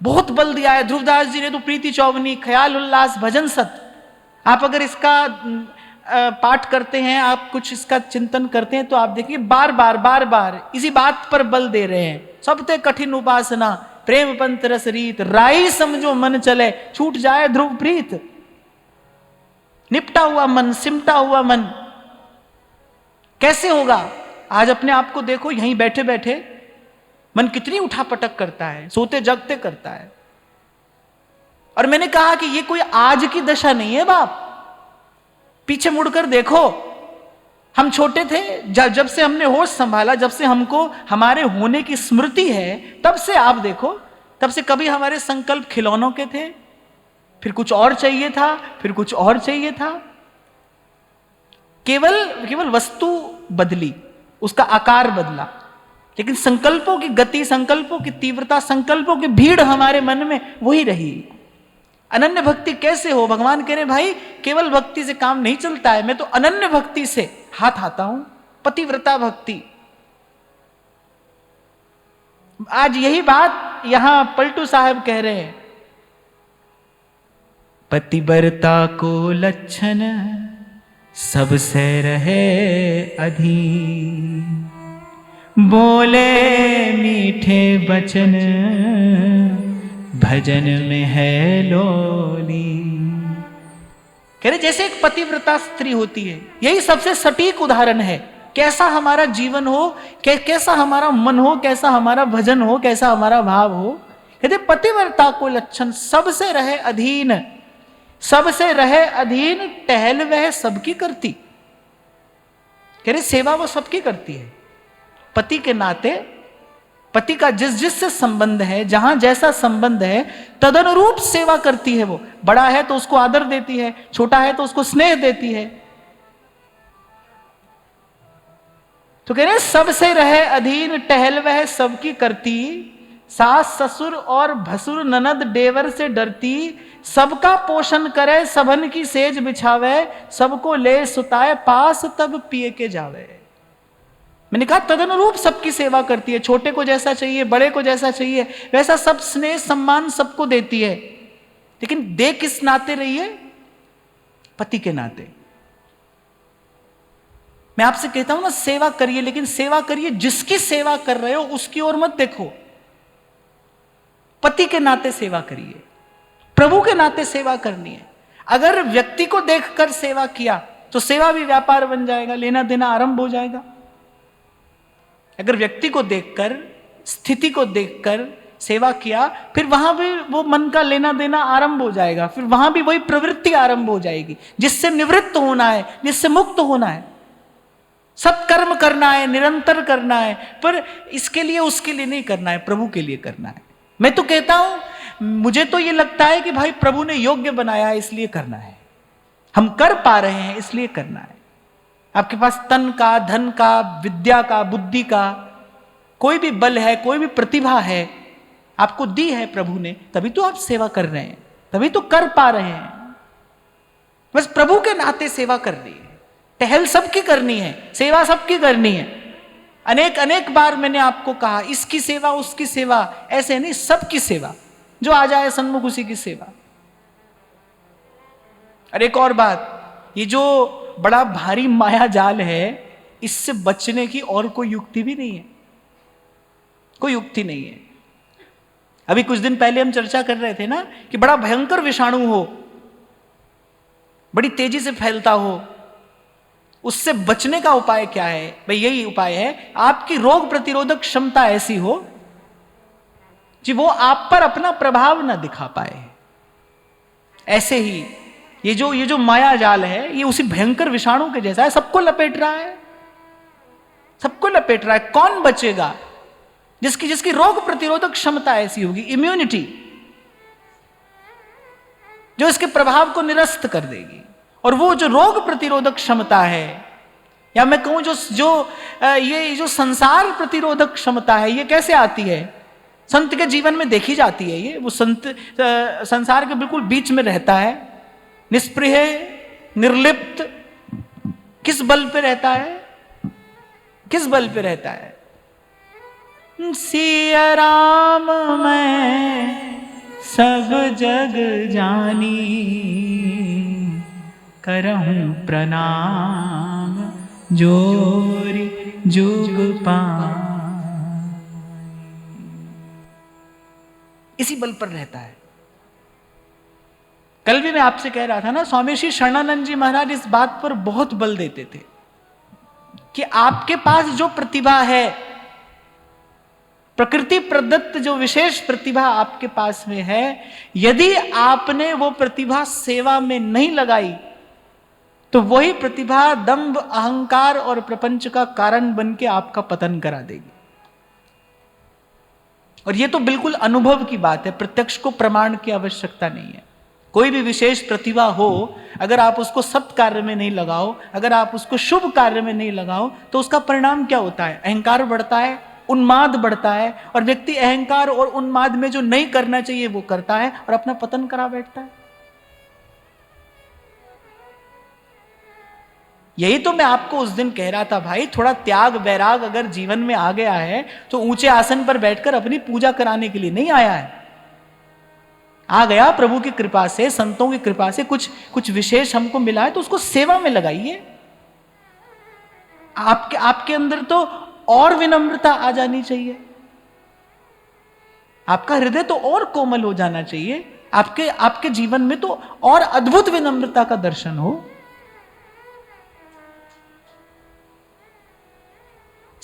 बहुत बल दिया है ध्रुवदास जी ने तो प्रीति चौवनी, ख्याल उल्लास भजन सत। आप अगर इसका पाठ करते हैं, आप कुछ इसका चिंतन करते हैं, तो आप देखिए बार बार इसी बात पर बल दे रहे हैं। सबते कठिन उपासना प्रेम पंत रस रीत, राई समझो मन चले छूट जाए ध्रुव प्रीत। निपटा हुआ मन, सिमटा हुआ मन कैसे होगा? आज अपने आप को देखो, यहीं बैठे बैठे मन कितनी उठापटक करता है, सोते जगते करता है। और मैंने कहा कि ये कोई आज की दशा नहीं है बाप, पीछे मुड़कर देखो। हम छोटे थे, जब से हमने होश संभाला, जब से हमको हमारे होने की स्मृति है, तब से आप देखो, तब से कभी हमारे संकल्प खिलौनों के थे, फिर कुछ और चाहिए था, फिर कुछ और चाहिए था। केवल वस्तु बदली, उसका आकार बदला, लेकिन संकल्पों की गति, संकल्पों की तीव्रता, संकल्पों की भीड़ हमारे मन में वही रही। अनन्य भक्ति कैसे हो? भगवान कह रहे भाई केवल भक्ति से काम नहीं चलता है, मैं तो अनन्य भक्ति से हाथ आता हूं, पतिव्रता भक्ति। आज यही बात यहां पलटू साहब कह रहे हैं। पतिव्रता को लक्षण सबसे रहे अधीन, बोले मीठे वचन भजन में है लोली। कह रहे जैसे एक पतिव्रता स्त्री होती है, यही सबसे सटीक उदाहरण है। कैसा हमारा जीवन हो, कैसा हमारा मन हो, कैसा हमारा भजन हो, कैसा हमारा भाव हो। कहते पतिव्रता को लक्षण सबसे रहे अधीन, सबसे रहे अधीन, टहल वह सबकी करती। कह रहे सेवा वो सबकी करती है। पति के नाते, पति का जिससे संबंध है, जहां जैसा संबंध है, तदनुरूप सेवा करती है। वो बड़ा है तो उसको आदर देती है, छोटा है तो उसको स्नेह देती है। तो कह रहे सबसे रहे अधीन, टहल वह सबकी करती, सास ससुर और भसुर ननद देवर से डरती, सबका पोषण करे सबन की सेज बिछावे, सबको ले सुताए पास तब पिए के जावे। मैंने कहा तदनुरूप सबकी सेवा करती है। छोटे को जैसा चाहिए, बड़े को जैसा चाहिए, वैसा सब स्नेह सम्मान सबको देती है। लेकिन दे किस नाते रही है? पति के नाते। मैं आपसे कहता हूं ना, सेवा करिए, लेकिन सेवा करिए जिसकी सेवा कर रहे हो उसकी ओर मत देखो। पति के नाते सेवा करिए, प्रभु के नाते सेवा करनी है। अगर व्यक्ति को देखकर सेवा किया तो सेवा भी व्यापार बन जाएगा, लेना देना आरंभ हो जाएगा। अगर व्यक्ति को देखकर, स्थिति को देखकर सेवा किया, फिर वहां भी वो मन का लेना देना आरंभ हो जाएगा, फिर वहां भी वही प्रवृत्ति आरंभ हो जाएगी। जिससे निवृत्त होना है, जिससे मुक्त होना है, सत्कर्म करना है, निरंतर करना है, पर इसके लिए उसके लिए नहीं करना है, प्रभु के लिए करना है। मैं तो कहता हूं, मुझे तो ये लगता है कि भाई प्रभु ने योग्य बनाया है, इसलिए करना है। हम कर पा रहे हैं इसलिए करना है। आपके पास तन का, धन का, विद्या का, बुद्धि का कोई भी बल है, कोई भी प्रतिभा है, आपको दी है प्रभु ने, तभी तो आप सेवा कर रहे हैं, तभी तो कर पा रहे हैं। बस प्रभु के नाते सेवा करनी है, टहल सबकी करनी है, सेवा सबकी करनी है। अनेक अनेक बार मैंने आपको कहा, इसकी सेवा उसकी सेवा, ऐसे नहीं, सबकी सेवा, जो आ जाए सन्मुख उसी की सेवा। और एक और बात, ये जो बड़ा भारी माया जाल है, इससे बचने की और कोई युक्ति भी नहीं है, कोई युक्ति नहीं है। अभी कुछ दिन पहले हम चर्चा कर रहे थे ना कि बड़ा भयंकर विषाणु हो, बड़ी तेजी से फैलता हो, उससे बचने का उपाय क्या है? भाई यही उपाय है, आपकी रोग प्रतिरोधक क्षमता ऐसी हो कि वो आप पर अपना प्रभाव ना दिखा पाए। ऐसे ही ये जो माया जाल है, ये उसी भयंकर विषाणु के जैसा है, सबको लपेट रहा है, सबको लपेट रहा है। कौन बचेगा? जिसकी रोग प्रतिरोधक क्षमता ऐसी होगी, इम्यूनिटी, जो इसके प्रभाव को निरस्त कर देगी। और वो जो रोग प्रतिरोधक क्षमता है, या मैं कहूं ये जो संसार प्रतिरोधक क्षमता है, ये कैसे आती है? संत के जीवन में देखी जाती है। ये वो संत संसार के बिल्कुल बीच में रहता है, निष्प्रिय, निर्लिप्त। किस बल पे रहता है? किस बल पे रहता है? सिया राम मैं सब जग जानी, करहूं प्रणाम जोरी जुग पानी। इसी बल पर रहता है। कल भी मैं आपसे कह रहा था ना, स्वामी श्री शरणानंद जी महाराज इस बात पर बहुत बल देते थे कि आपके पास जो प्रतिभा है, प्रकृति प्रदत्त जो विशेष प्रतिभा आपके पास में है, यदि आपने वो प्रतिभा सेवा में नहीं लगाई तो वही प्रतिभा दंभ, अहंकार और प्रपंच का कारण बन के आपका पतन करा देगी। और ये तो बिल्कुल अनुभव की बात है, प्रत्यक्ष को प्रमाण की आवश्यकता नहीं है। कोई भी विशेष प्रतिभा हो, अगर आप उसको सत् कार्य में नहीं लगाओ, अगर आप उसको शुभ कार्य में नहीं लगाओ, तो उसका परिणाम क्या होता है? अहंकार बढ़ता है, उन्माद बढ़ता है, और व्यक्ति अहंकार और उन्माद में जो नहीं करना चाहिए वो करता है और अपना पतन करा बैठता है। यही तो मैं आपको उस दिन कह रहा था, भाई थोड़ा त्याग वैराग अगर जीवन में आ गया है तो ऊंचे आसन पर बैठकर अपनी पूजा कराने के लिए नहीं आया है। आ गया प्रभु की कृपा से, संतों की कृपा से कुछ विशेष हमको मिला है, तो उसको सेवा में लगाइए। आपके अंदर तो और विनम्रता आ जानी चाहिए। आपका हृदय तो और कोमल हो जाना चाहिए, आपके जीवन में तो और अद्भुत विनम्रता का दर्शन हो।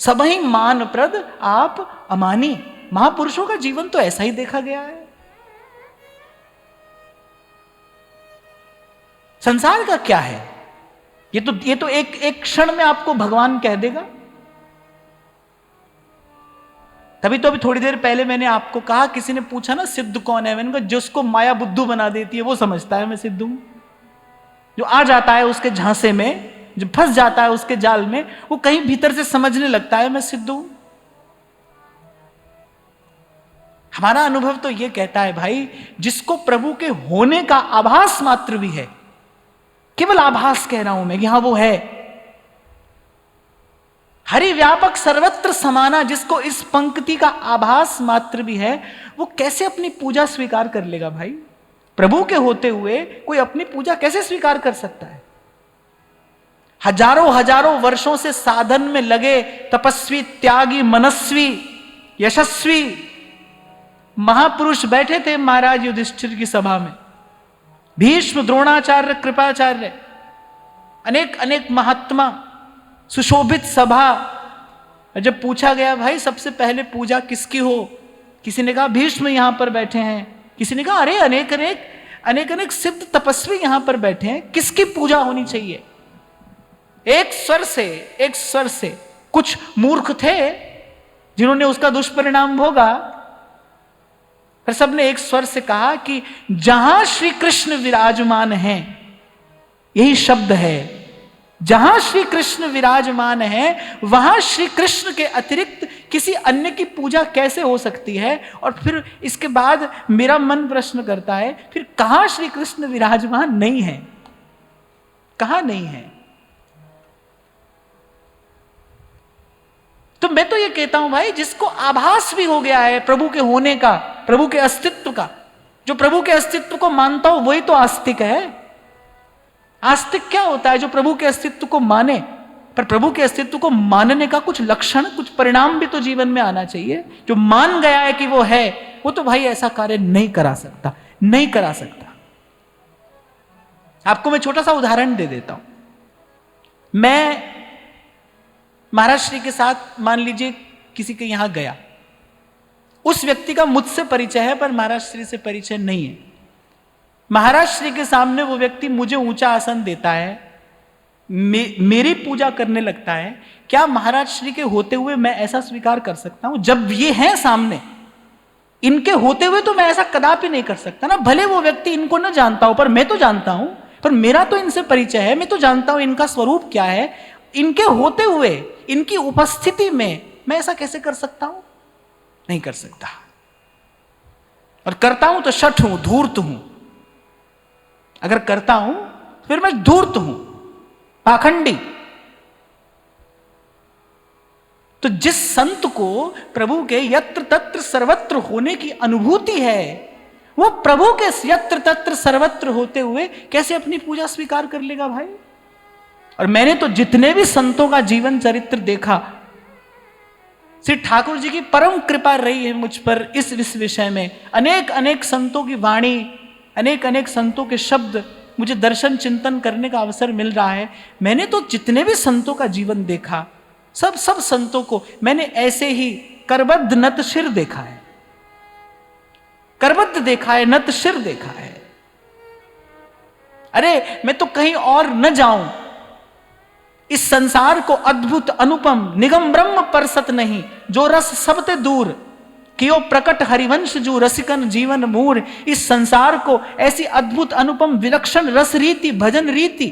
सबहि मान प्रद आप अमानी। महापुरुषों का जीवन तो ऐसा ही देखा गया है। संसार का क्या है? ये तो एक क्षण में आपको भगवान कह देगा। तभी तो अभी थोड़ी देर पहले मैंने आपको कहा, किसी ने पूछा ना सिद्ध कौन है, मैंने कहा जिसको माया बुद्धू बना देती है वो समझता है मैं सिद्ध हूं। जो आ जाता है उसके झांसे में, जो फंस जाता है उसके जाल में, वो कहीं भीतर से समझने लगता है मैं सिद्ध हूं। हमारा अनुभव तो ये कहता है भाई, जिसको प्रभु के होने का आभास मात्र भी है, केवल आभास कह रहा हूं मैं कि हां वो है, हरि व्यापक सर्वत्र समाना, जिसको इस पंक्ति का आभास मात्र भी है, वो कैसे अपनी पूजा स्वीकार कर लेगा भाई? प्रभु के होते हुए कोई अपनी पूजा कैसे स्वीकार कर सकता है? हजारों हजारों वर्षों से साधन में लगे तपस्वी, त्यागी, मनस्वी, यशस्वी महापुरुष बैठे थे महाराज युधिष्ठिर की सभा में। भीष्म, द्रोणाचार्य, कृपाचार्य, अनेक अनेक महात्मा, सुशोभित सभा। जब पूछा गया भाई सबसे पहले पूजा किसकी हो, किसी ने कहा भीष्म यहां पर बैठे हैं, किसी ने कहा अरे अनेक अनेक अनेक अनेक सिद्ध तपस्वी यहां पर बैठे हैं, किसकी पूजा होनी चाहिए? एक स्वर से कुछ मूर्ख थे जिन्होंने उसका दुष्परिणाम भोगा, पर सबने एक स्वर से कहा कि जहां श्री कृष्ण विराजमान हैं, यही शब्द है, जहां श्री कृष्ण विराजमान है वहां श्री कृष्ण के अतिरिक्त किसी अन्य की पूजा कैसे हो सकती है? और फिर इसके बाद मेरा मन प्रश्न करता है, फिर कहां श्री कृष्ण विराजमान नहीं है? कहां नहीं है? तो मैं तो ये कहता हूं भाई, जिसको आभास भी हो गया है प्रभु के होने का, प्रभु के अस्तित्व का, जो प्रभु के अस्तित्व को मानता हो वही तो आस्तिक है। आस्तिक क्या होता है? जो प्रभु के अस्तित्व को माने, पर प्रभु के अस्तित्व को मानने का कुछ लक्षण, कुछ परिणाम भी तो जीवन में आना चाहिए। जो मान गया है कि वो है, वो तो भाई ऐसा कार्य नहीं करा सकता, नहीं करा सकता। आपको मैं छोटा सा उदाहरण दे देता हूं। मैं महाराज श्री के साथ मान लीजिए किसी के यहां गया, उस व्यक्ति का मुझसे परिचय है पर महाराज श्री से परिचय नहीं है। महाराज श्री के सामने वो व्यक्ति मुझे ऊंचा आसन देता है, मेरी पूजा करने लगता है। क्या महाराज श्री के होते हुए मैं ऐसा स्वीकार कर सकता हूं? जब ये हैं सामने, इनके होते हुए तो मैं ऐसा कदापि नहीं कर सकता ना। भले वो व्यक्ति इनको ना जानता हो, पर मैं तो जानता हूं, पर मेरा तो इनसे परिचय है, मैं तो जानता हूं इनका स्वरूप क्या है। इनके होते हुए, इनकी उपस्थिति में मैं ऐसा कैसे कर सकता हूं? नहीं कर सकता। और करता हूं तो शठ हूं, धूर्त हूं। अगर करता हूं फिर मैं धूर्त हूं, पाखंडी। तो जिस संत को प्रभु के यत्र तत्र सर्वत्र होने की अनुभूति है, वो प्रभु के यत्र तत्र सर्वत्र होते हुए कैसे अपनी पूजा स्वीकार कर लेगा भाई? और मैंने तो जितने भी संतों का जीवन चरित्र देखा, श्री ठाकुर जी की परम कृपा रही है मुझ पर इस विषय में। अनेक अनेक संतों की वाणी, अनेक अनेक संतों के शब्द मुझे दर्शन चिंतन करने का अवसर मिल रहा है। मैंने तो जितने भी संतों का जीवन देखा, सब संतों को मैंने ऐसे ही करबद्ध नत शिर देखा है, करबद्ध देखा है, नत शिर देखा है। अरे मैं तो कहीं और न जाऊं, इस संसार को अद्भुत अनुपम निगम ब्रह्म परसत नहीं, जो रस सबते दूर कियो प्रकट हरिवंश जो रसिकन जीवन मूर। इस संसार को ऐसी अद्भुत अनुपम विलक्षण रस रीति, भजन रीति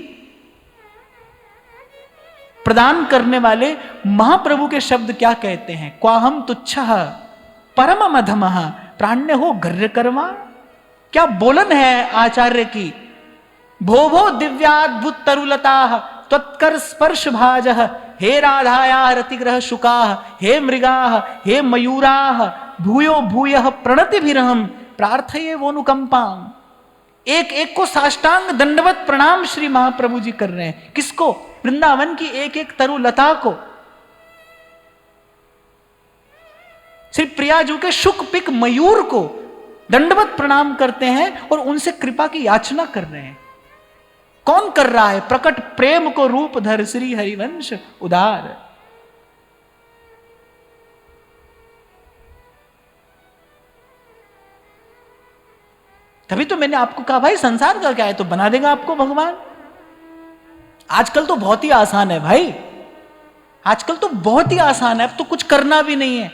प्रदान करने वाले महाप्रभु के शब्द क्या कहते हैं? क्वाहम तुच्छः परम मधमः प्राण्य हो गर्य कर्मा। क्या बोलन है आचार्य की। भो भो दिव्याद्भुत तरुलता त्वत्कर स्पर्श भाजः, हे राधाया रतिग्रह शुकाः, हे मृगाः, हे मयूराः, भूयो भूयः प्रणतिभिरहं प्रार्थये वोनुकंपाम। एक एक को साष्टांग दंडवत प्रणाम श्री महाप्रभु जी कर रहे हैं। किसको? वृंदावन की एक एक तरुलता को। श्री प्रियाजू के शुक पिक मयूर को दंडवत प्रणाम करते हैं और उनसे कृपा की याचना कर रहे हैं। कौन कर रहा है? प्रकट प्रेम को रूप धर श्री हरिवंश उदार। तभी तो मैंने आपको कहा भाई संसार का क्या है, तो बना देगा आपको भगवान। आजकल तो बहुत ही आसान है भाई, आजकल तो बहुत ही आसान है। अब तो कुछ करना भी नहीं है,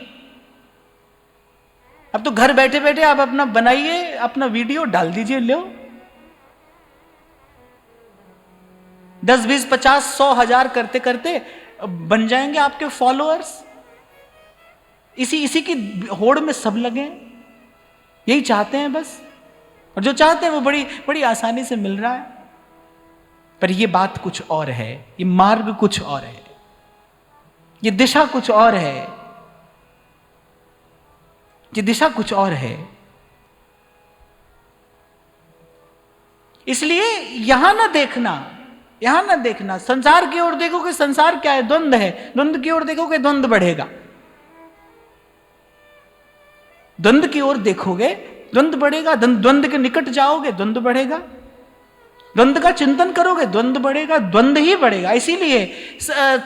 अब तो घर बैठे बैठे आप अपना बनाइए, अपना वीडियो डाल दीजिए, लो 10, 20, 50, 100, 1000 करते करते बन जाएंगे आपके फॉलोअर्स। इसी की होड़ में सब लगे हैं, यही चाहते हैं बस, और जो चाहते हैं वो बड़ी बड़ी आसानी से मिल रहा है। पर ये बात कुछ और है, ये मार्ग कुछ और है, ये दिशा कुछ और है, ये दिशा कुछ और है। इसलिए यहां ना देखना, संसार की ओर देखोगे, संसार क्या है? द्वंद है। द्वंद की ओर देखोगे, द्वंद बढ़ेगा। द्वंद की ओर देखोगे, द्वंद बढ़ेगा। द्वंद के निकट जाओगे, द्वंद बढ़ेगा। द्वंद का चिंतन करोगे, द्वंद बढ़ेगा, द्वंद ही बढ़ेगा। इसीलिए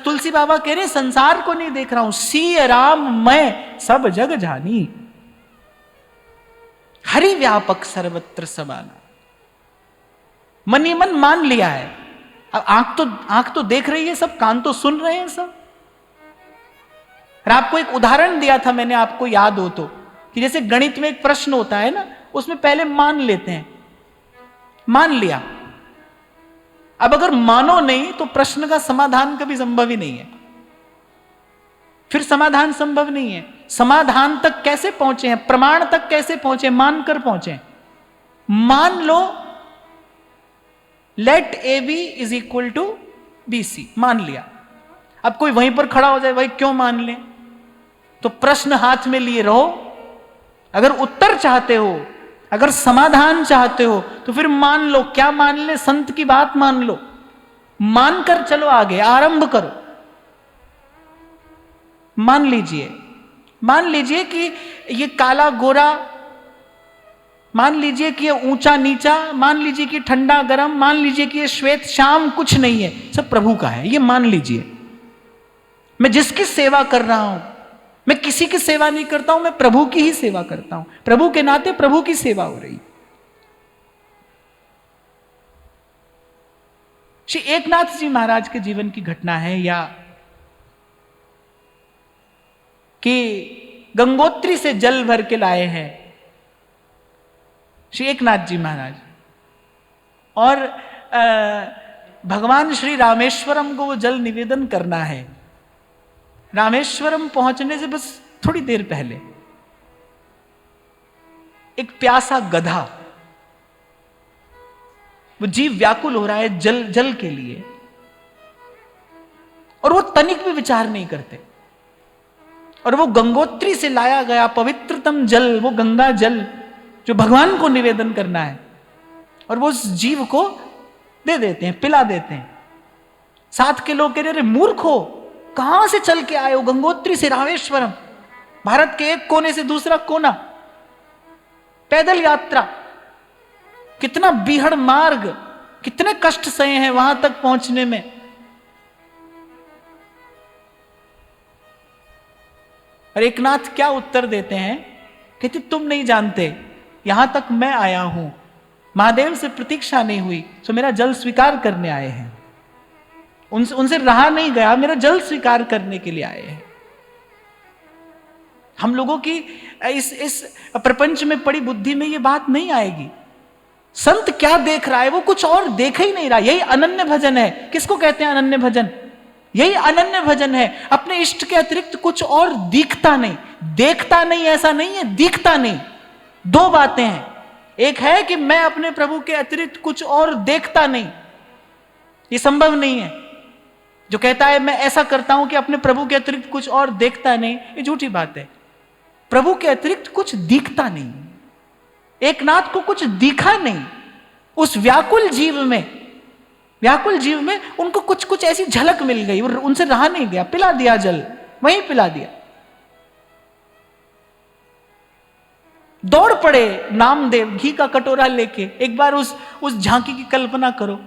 तुलसी बाबा कह रहे संसार को नहीं देख रहा हूं, सी राम मैं सब जग जानी, हरि व्यापक सर्वत्र समाना। मन ही मन मान लिया है। अब आंख तो देख रही है सब, कान तो सुन रहे हैं सब। और आपको एक उदाहरण दिया था मैंने, आपको याद हो तो, कि जैसे गणित में एक प्रश्न होता है ना, उसमें पहले मान लेते हैं, मान लिया। अब अगर मानो नहीं तो प्रश्न का समाधान कभी संभव ही नहीं है, फिर समाधान संभव नहीं है। समाधान तक कैसे पहुंचे हैं, प्रमाण तक कैसे पहुंचे? मानकर पहुंचे। मान लो let A B is equal to B C, मान लिया। अब कोई वहीं पर खड़ा हो जाए, भाई क्यों मान ले? तो प्रश्न हाथ में लिए रहो। अगर उत्तर चाहते हो, अगर समाधान चाहते हो, तो फिर मान लो। क्या मान ले? संत की बात मान लो, मानकर चलो आगे, आरंभ करो। मान लीजिए कि ये काला गोरा, मान लीजिए कि ये ऊंचा नीचा, मान लीजिए कि ठंडा गर्म, मान लीजिए कि ये श्वेत श्याम, कुछ नहीं है, सब प्रभु का है। ये मान लीजिए। मैं जिसकी सेवा कर रहा हूं, मैं किसी की सेवा नहीं करता हूं, मैं प्रभु की ही सेवा करता हूं। प्रभु के नाते प्रभु की सेवा हो रही। श्री एकनाथ जी महाराज के जीवन की घटना है, या कि गंगोत्री से जल भर के लाए हैं श्री एकनाथ जी महाराज, और भगवान श्री रामेश्वरम को वो जल निवेदन करना है। रामेश्वरम पहुंचने से बस थोड़ी देर पहले एक प्यासा गधा, वो जीव व्याकुल हो रहा है जल के लिए, और वो तनिक भी विचार नहीं करते। और वो गंगोत्री से लाया गया पवित्रतम जल, वो गंगा जल जो भगवान को निवेदन करना है, और वो उस जीव को दे देते हैं, पिला देते हैं। साथ के लोग कह रहे, मूर्खो, कहां से चल के आए हो? गंगोत्री से रामेश्वरम, भारत के एक कोने से दूसरा कोना, पैदल यात्रा, कितना बीहड़ मार्ग, कितने कष्ट सहे हैं वहां तक पहुंचने में। और एकनाथ क्या उत्तर देते हैं? कहते तुम नहीं जानते, यहां तक मैं आया हूं, महादेव से प्रतीक्षा नहीं हुई, तो मेरा जल स्वीकार करने आए हैं। उनसे रहा नहीं गया, मेरा जल स्वीकार करने के लिए आए हैं। हम लोगों की इस प्रपंच में पड़ी बुद्धि में ये बात नहीं आएगी। संत क्या देख रहा है? वो कुछ और देख ही नहीं रहा। यही अनन्य भजन है। किसको कहते हैं अनन्य भजन? यही अनन्य भजन है। अपने इष्ट के अतिरिक्त कुछ और दिखता नहीं, देखता नहीं, ऐसा नहीं है, दिखता नहीं। दो बातें हैं, एक है कि मैं अपने प्रभु के अतिरिक्त कुछ और देखता नहीं, ये संभव नहीं है। जो कहता है मैं ऐसा करता हूं कि अपने प्रभु के अतिरिक्त कुछ और देखता नहीं, ये झूठी बात है। प्रभु के अतिरिक्त कुछ दिखता नहीं। एकनाथ को कुछ दिखा नहीं। उस व्याकुल जीव में उनको कुछ ऐसी झलक मिल गई, उनसे रहा नहीं गया, पिला दिया जल, वहीं पिला दिया। दौड़ पड़े नामदेव घी का कटोरा लेके। एक बार उस झांकी की कल्पना करो,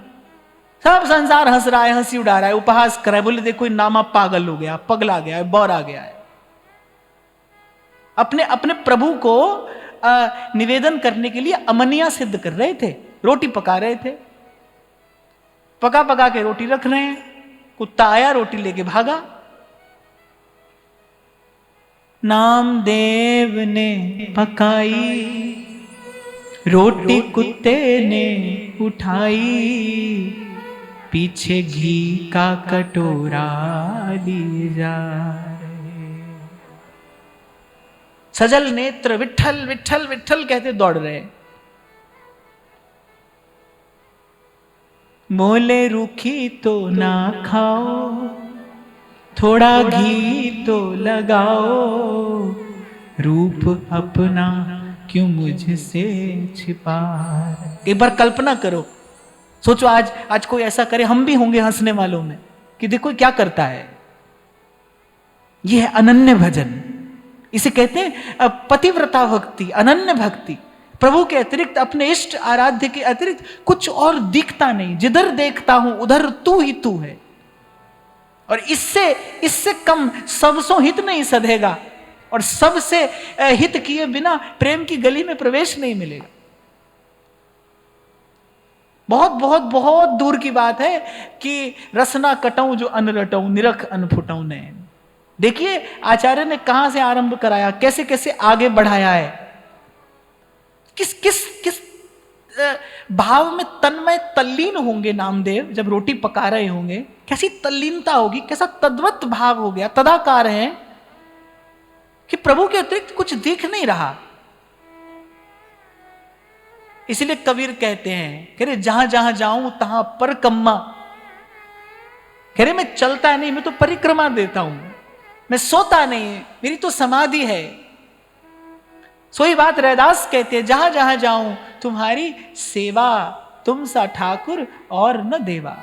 सब संसार हंस रहा है, हंसी उड़ा रहा है, उपहास कर रहा है, बोले देखो नामा पागल हो गया, पगला गया है, बौर आ गया है। अपने अपने प्रभु को निवेदन करने के लिए अमनिया सिद्ध कर रहे थे, रोटी पका रहे थे, पका पका के रोटी रख रहे हैं, कुत्ता आया रोटी लेके भागा। नामदेव ने पकाई रोटी, कुत्ते ने उठाई, पीछे घी का कटोरा लिए जा रहे। सजल नेत्र विठल विठल विठल कहते दौड़ रहे। मोले रूखी तो ना खाओ, थोड़ा घी तो लगाओ, रूप अपना क्यों मुझसे छिपा। एक बार कल्पना करो, सोचो आज कोई ऐसा करे, हम भी होंगे हंसने वालों में कि देखो क्या करता है। यह है अनन्य भजन, इसे कहते हैं पतिव्रता भक्ति, अनन्य भक्ति। प्रभु के अतिरिक्त, अपने इष्ट आराध्य के अतिरिक्त कुछ और दिखता नहीं। जिधर देखता हूं उधर तू ही तू है, और इससे कम सबसो हित नहीं सधेगा, और सबसे हित किए बिना प्रेम की गली में प्रवेश नहीं मिलेगा। बहुत बहुत बहुत दूर की बात है कि रसना कटऊं जो अन रटऊं, निरख अन फुटऊं नैन। देखिए आचार्य ने कहां से आरंभ कराया, कैसे कैसे आगे बढ़ाया है, किस किस किस भाव में तन्मय तल्लीन होंगे नामदेव जब रोटी पका रहे होंगे, कैसी तल्लीनता होगी, कैसा तद्वत भाव हो गया, तदाकार है कि प्रभु के अतिरिक्त कुछ दिख नहीं रहा। इसलिए कबीर कहते हैं, कह रहे जहां जहां जाऊं तहां पर कम्मा, कह रहे मैं चलता नहीं, मैं तो परिक्रमा देता हूं, मैं सोता नहीं, मेरी तो समाधि है। सोई बात रैदास कहते हैं, जहां जहां जाऊं तुम्हारी सेवा, तुम सा ठाकुर और न देवा।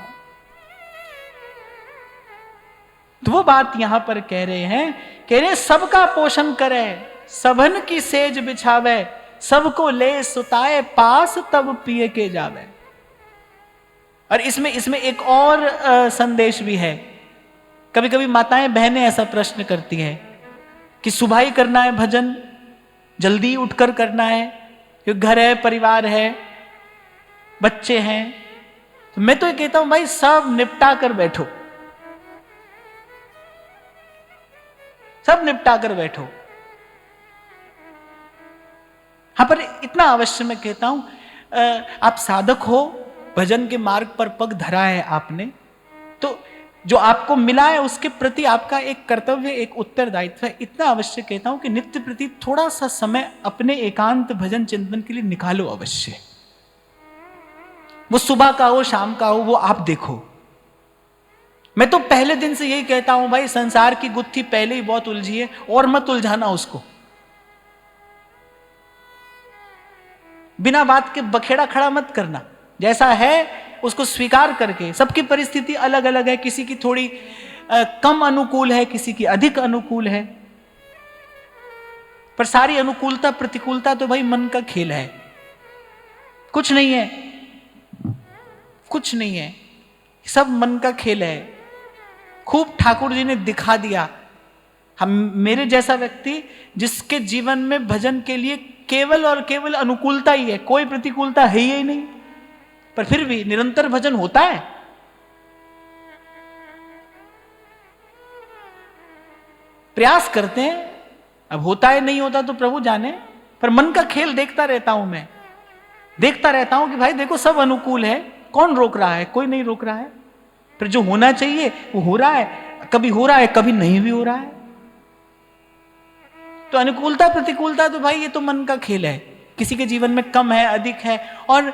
तो वो बात यहां पर कह रहे हैं, कह रहे सबका पोषण करे, सबन की सेज बिछावे, सबको ले सुताए पास तब पिए के जावे। और इसमें एक और संदेश भी है। कभी कभी माताएं बहनें ऐसा प्रश्न करती हैं कि सुबह ही करना है भजन, जल्दी उठकर करना है, क्योंकि घर है, परिवार है, बच्चे हैं। तो मैं तो ये कहता हूं भाई सब निपटा कर बैठो, सब निपटा कर बैठो। हाँ, पर इतना अवश्य मैं कहता हूं, आप साधक हो, भजन के मार्ग पर पग धरा है आपने, तो जो आपको मिला है उसके प्रति आपका एक कर्तव्य, एक उत्तरदायित्व है। इतना अवश्य कहता हूं कि नित्य प्रति थोड़ा सा समय अपने एकांत भजन चिंतन के लिए निकालो अवश्य। वो सुबह का हो, शाम का हो, वो आप देखो। मैं तो पहले दिन से यही कहता हूं भाई, संसार की गुत्थी पहले ही बहुत उलझी है, और मत उलझाना उसको। बिना बात के बखेड़ा खड़ा मत करना, जैसा है उसको स्वीकार करके। सबकी परिस्थिति अलग अलग है, किसी की थोड़ी कम अनुकूल है, किसी की अधिक अनुकूल है, पर सारी अनुकूलता प्रतिकूलता तो भाई मन का खेल है, कुछ नहीं है, कुछ नहीं है, सब मन का खेल है। खूब ठाकुर जी ने दिखा दिया। हम, मेरे जैसा व्यक्ति जिसके जीवन में भजन के लिए केवल और केवल अनुकूलता ही है, कोई प्रतिकूलता है ही नहीं, पर फिर भी निरंतर भजन होता है। प्रयास करते हैं, अब होता है नहीं होता तो प्रभु जाने, पर मन का खेल देखता रहता हूं मैं, देखता रहता हूं कि भाई देखो सब अनुकूल है, कौन रोक रहा है? कोई नहीं रोक रहा है। फिर जो होना चाहिए वो हो रहा है, कभी हो रहा है, कभी नहीं भी हो रहा है। तो अनुकूलता प्रतिकूलता तो भाई ये तो मन का खेल है। किसी के जीवन में कम है, अधिक है, और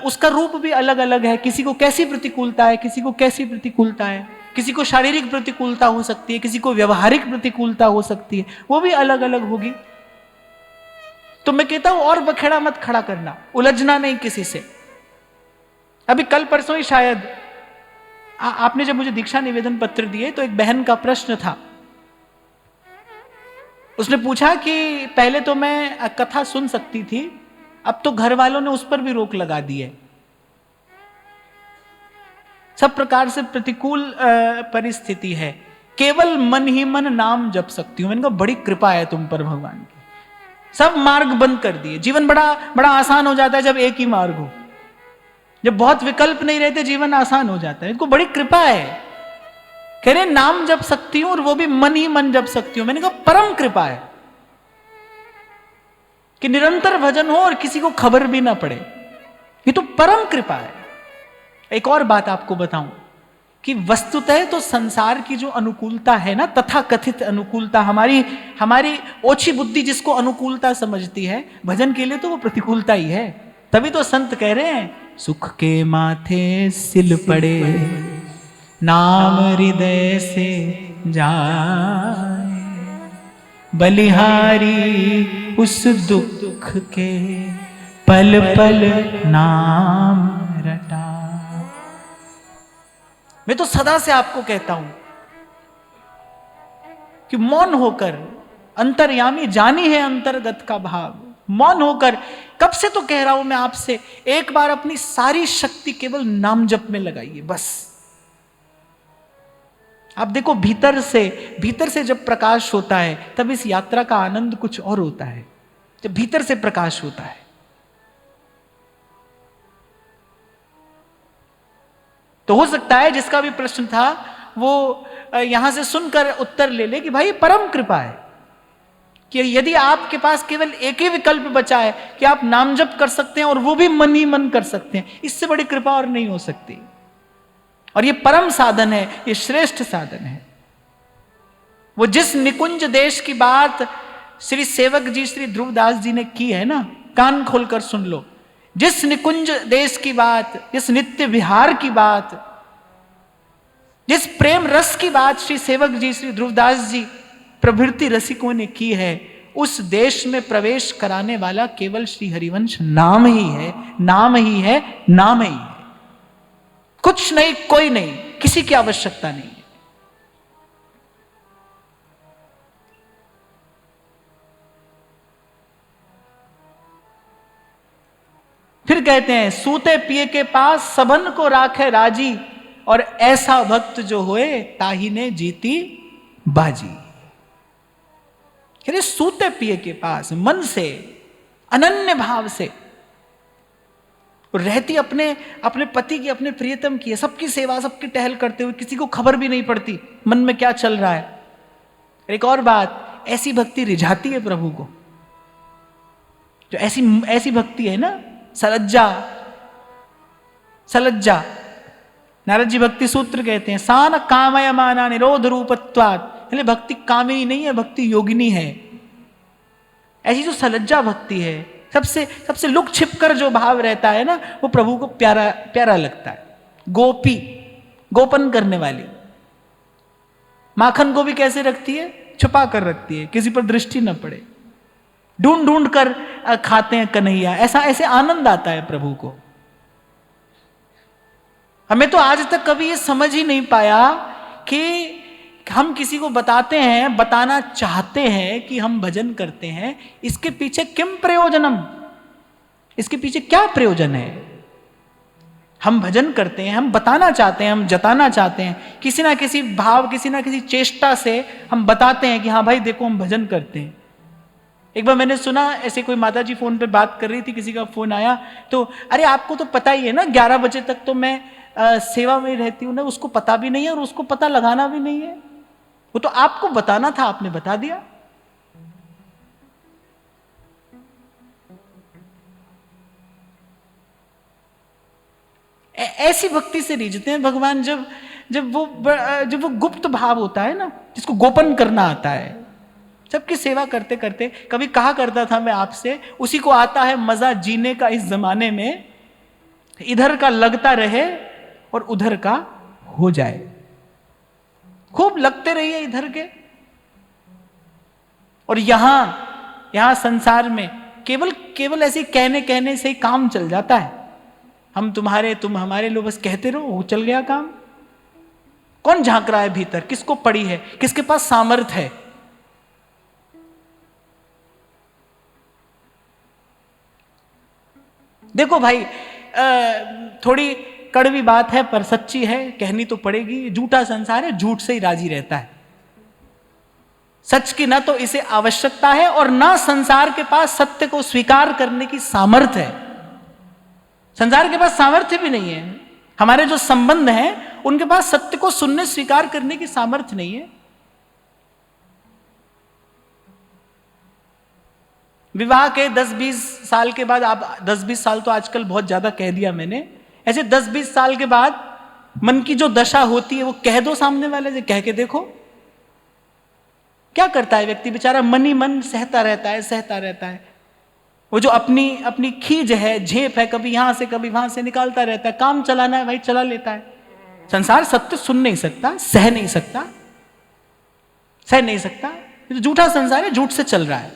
उसका रूप भी अलग अलग है। किसी को कैसी प्रतिकूलता है, किसी को कैसी प्रतिकूलता है, किसी को शारीरिक प्रतिकूलता हो सकती है, किसी को व्यवहारिक प्रतिकूलता हो सकती है, वो भी अलग अलग होगी। तो मैं कहता हूं और बखेड़ा मत खड़ा करना, उलझना नहीं किसी से। अभी कल परसों ही शायद आपने जब मुझे दीक्षा निवेदन पत्र दिए तो एक बहन का प्रश्न था, उसने पूछा कि पहले तो मैं कथा सुन सकती थी, अब तो घर वालों ने उस पर भी रोक लगा दी है, सब प्रकार से प्रतिकूल परिस्थिति है, केवल मन ही मन नाम जप सकती हूं। मैंने कहा बड़ी कृपा है तुम पर भगवान की, सब मार्ग बंद कर दिए। जीवन बड़ा बड़ा आसान हो जाता है जब एक ही मार्ग हो, जब बहुत विकल्प नहीं रहते जीवन आसान हो जाता है। इनको बड़ी कृपा है, कह रहे नाम जप सकती हूं और वो भी मन ही मन जप सकती हूं। मैंने कहा परम कृपा है कि निरंतर भजन हो और किसी को खबर भी ना पड़े, ये तो परम कृपा है। एक और बात आपको बताऊं कि वस्तुतः तो संसार की जो अनुकूलता है ना, तथा कथित अनुकूलता, हमारी ओछी बुद्धि जिसको अनुकूलता समझती है, भजन के लिए तो वो प्रतिकूलता ही है। तभी तो संत कह रहे हैं सुख के माथे सिल पड़े, नाम हृदय से जाए, बलिहारी उस दुख के पल पल नाम रटा। मैं तो सदा से आपको कहता हूं कि मौन होकर, अंतर्यामी जानी है अंतर्गत का भाव, मौन होकर, कब से तो कह रहा हूं मैं आपसे, एक बार अपनी सारी शक्ति केवल नाम जप में लगाइए बस। आप देखो भीतर से जब प्रकाश होता है तब इस यात्रा का आनंद कुछ और होता है, जब भीतर से प्रकाश होता है। तो हो सकता है जिसका भी प्रश्न था वो यहां से सुनकर उत्तर ले ले कि भाई परम कृपा है कि यदि आपके पास केवल एक ही विकल्प बचा है कि आप नाम जप कर सकते हैं और वो भी मन ही मन कर सकते हैं, इससे बड़ी कृपा और नहीं हो सकती। और ये परम साधन है, ये श्रेष्ठ साधन है। वो जिस निकुंज देश की बात श्री सेवक जी श्री ध्रुवदास जी ने की है ना, कान खोलकर सुन लो। जिस निकुंज देश की बात, जिस नित्य विहार की बात, जिस प्रेम रस की बात श्री सेवक जी श्री ध्रुवदास जी प्रभृति रसिकों ने की है, उस देश में प्रवेश कराने वाला केवल श्री हरिवंश नाम ही है, नाम ही है, नाम ही है। कुछ नहीं, कोई नहीं, किसी की आवश्यकता नहीं है। फिर कहते हैं सूते पिए के पास सबन को राखे राजी, और ऐसा भक्त जो होए ताही ने जीती बाजी। कह रहे सूते पिए के पास मन से, अनन्य भाव से रहती अपने पति की, अपने प्रियतम की, सबकी सेवा, सबकी टहल करते हुए, किसी को खबर भी नहीं पड़ती मन में क्या चल रहा है। एक और बात, ऐसी भक्ति रिझाती है प्रभु को। जो ऐसी भक्ति है ना, सलज्जा, नारद जी भक्ति सूत्र कहते हैं सान कामय माना निरोध रूपत्वात्, भक्ति कामिनी नहीं है, भक्ति योगिनी है। ऐसी जो सलज्जा भक्ति है, सबसे लुक छिप कर जो भाव रहता है ना, वो प्रभु को प्यारा लगता है। गोपी, गोपन करने वाली, माखन को भी कैसे रखती है? छुपा कर रखती है, किसी पर दृष्टि न पड़े, ढूंढ ढूंढ कर खाते हैं कन्हैया। ऐसे आनंद आता है प्रभु को। हमें तो आज तक कभी ये समझ ही नहीं पाया कि हम किसी को बताते हैं, बताना चाहते हैं कि हम भजन करते हैं, इसके पीछे किम प्रयोजनम, इसके पीछे क्या प्रयोजन है। हम भजन करते हैं, हम बताना चाहते हैं, हम जताना चाहते हैं, किसी ना किसी भाव, किसी ना किसी चेष्टा से हम बताते हैं कि हाँ भाई देखो हम भजन करते हैं। एक बार मैंने सुना, ऐसे कोई माता जी फोन पे बात कर रही थी, किसी का फोन आया तो अरे आपको तो पता ही है ना 11 बजे तक तो मैं सेवा में रहती हूँ ना, उसको पता भी नहीं है और उसको पता लगाना भी नहीं है, वो तो आपको बताना था, आपने बता दिया। ऐसी भक्ति से रीझते हैं भगवान जब वो गुप्त भाव होता है ना, जिसको गोपन करना आता है। सबकी सेवा करते करते कभी कहा करता था मैं आपसे, उसी को आता है मजा जीने का इस जमाने में, इधर का लगता रहे और उधर का हो जाए। खूब लगते रहिए इधर के, और यहां संसार में केवल ऐसे कहने से ही काम चल जाता है। हम तुम्हारे, तुम हमारे, लो बस कहते रहो, वो चल गया काम। कौन झांक रहा है भीतर, किसको पड़ी है, किसके पास सामर्थ है? देखो भाई, थोड़ी कड़वी बात है पर सच्ची है, कहनी तो पड़ेगी। झूठा संसार है, झूठ से ही राजी रहता है। सच की ना तो इसे आवश्यकता है और ना संसार के पास सत्य को स्वीकार करने की सामर्थ्य है। संसार के पास सामर्थ्य भी नहीं है। हमारे जो संबंध हैं उनके पास सत्य को सुनने स्वीकार करने की सामर्थ्य नहीं है। विवाह के 10-20 साल के बाद, आप 10-20 साल तो आजकल बहुत ज्यादा कह दिया मैंने, ऐसे 10-20 साल के बाद मन की जो दशा होती है वो कह दो सामने वाले से, कह के देखो क्या करता है व्यक्ति बेचारा। मन ही मन सहता रहता है। वो जो अपनी खीज है, झेप है, कभी यहां से कभी वहां से निकालता रहता है। काम चलाना है भाई, चला लेता है। संसार सत्य सुन नहीं सकता, सह नहीं सकता। ये तो झूठा संसार है, झूठ से चल रहा है,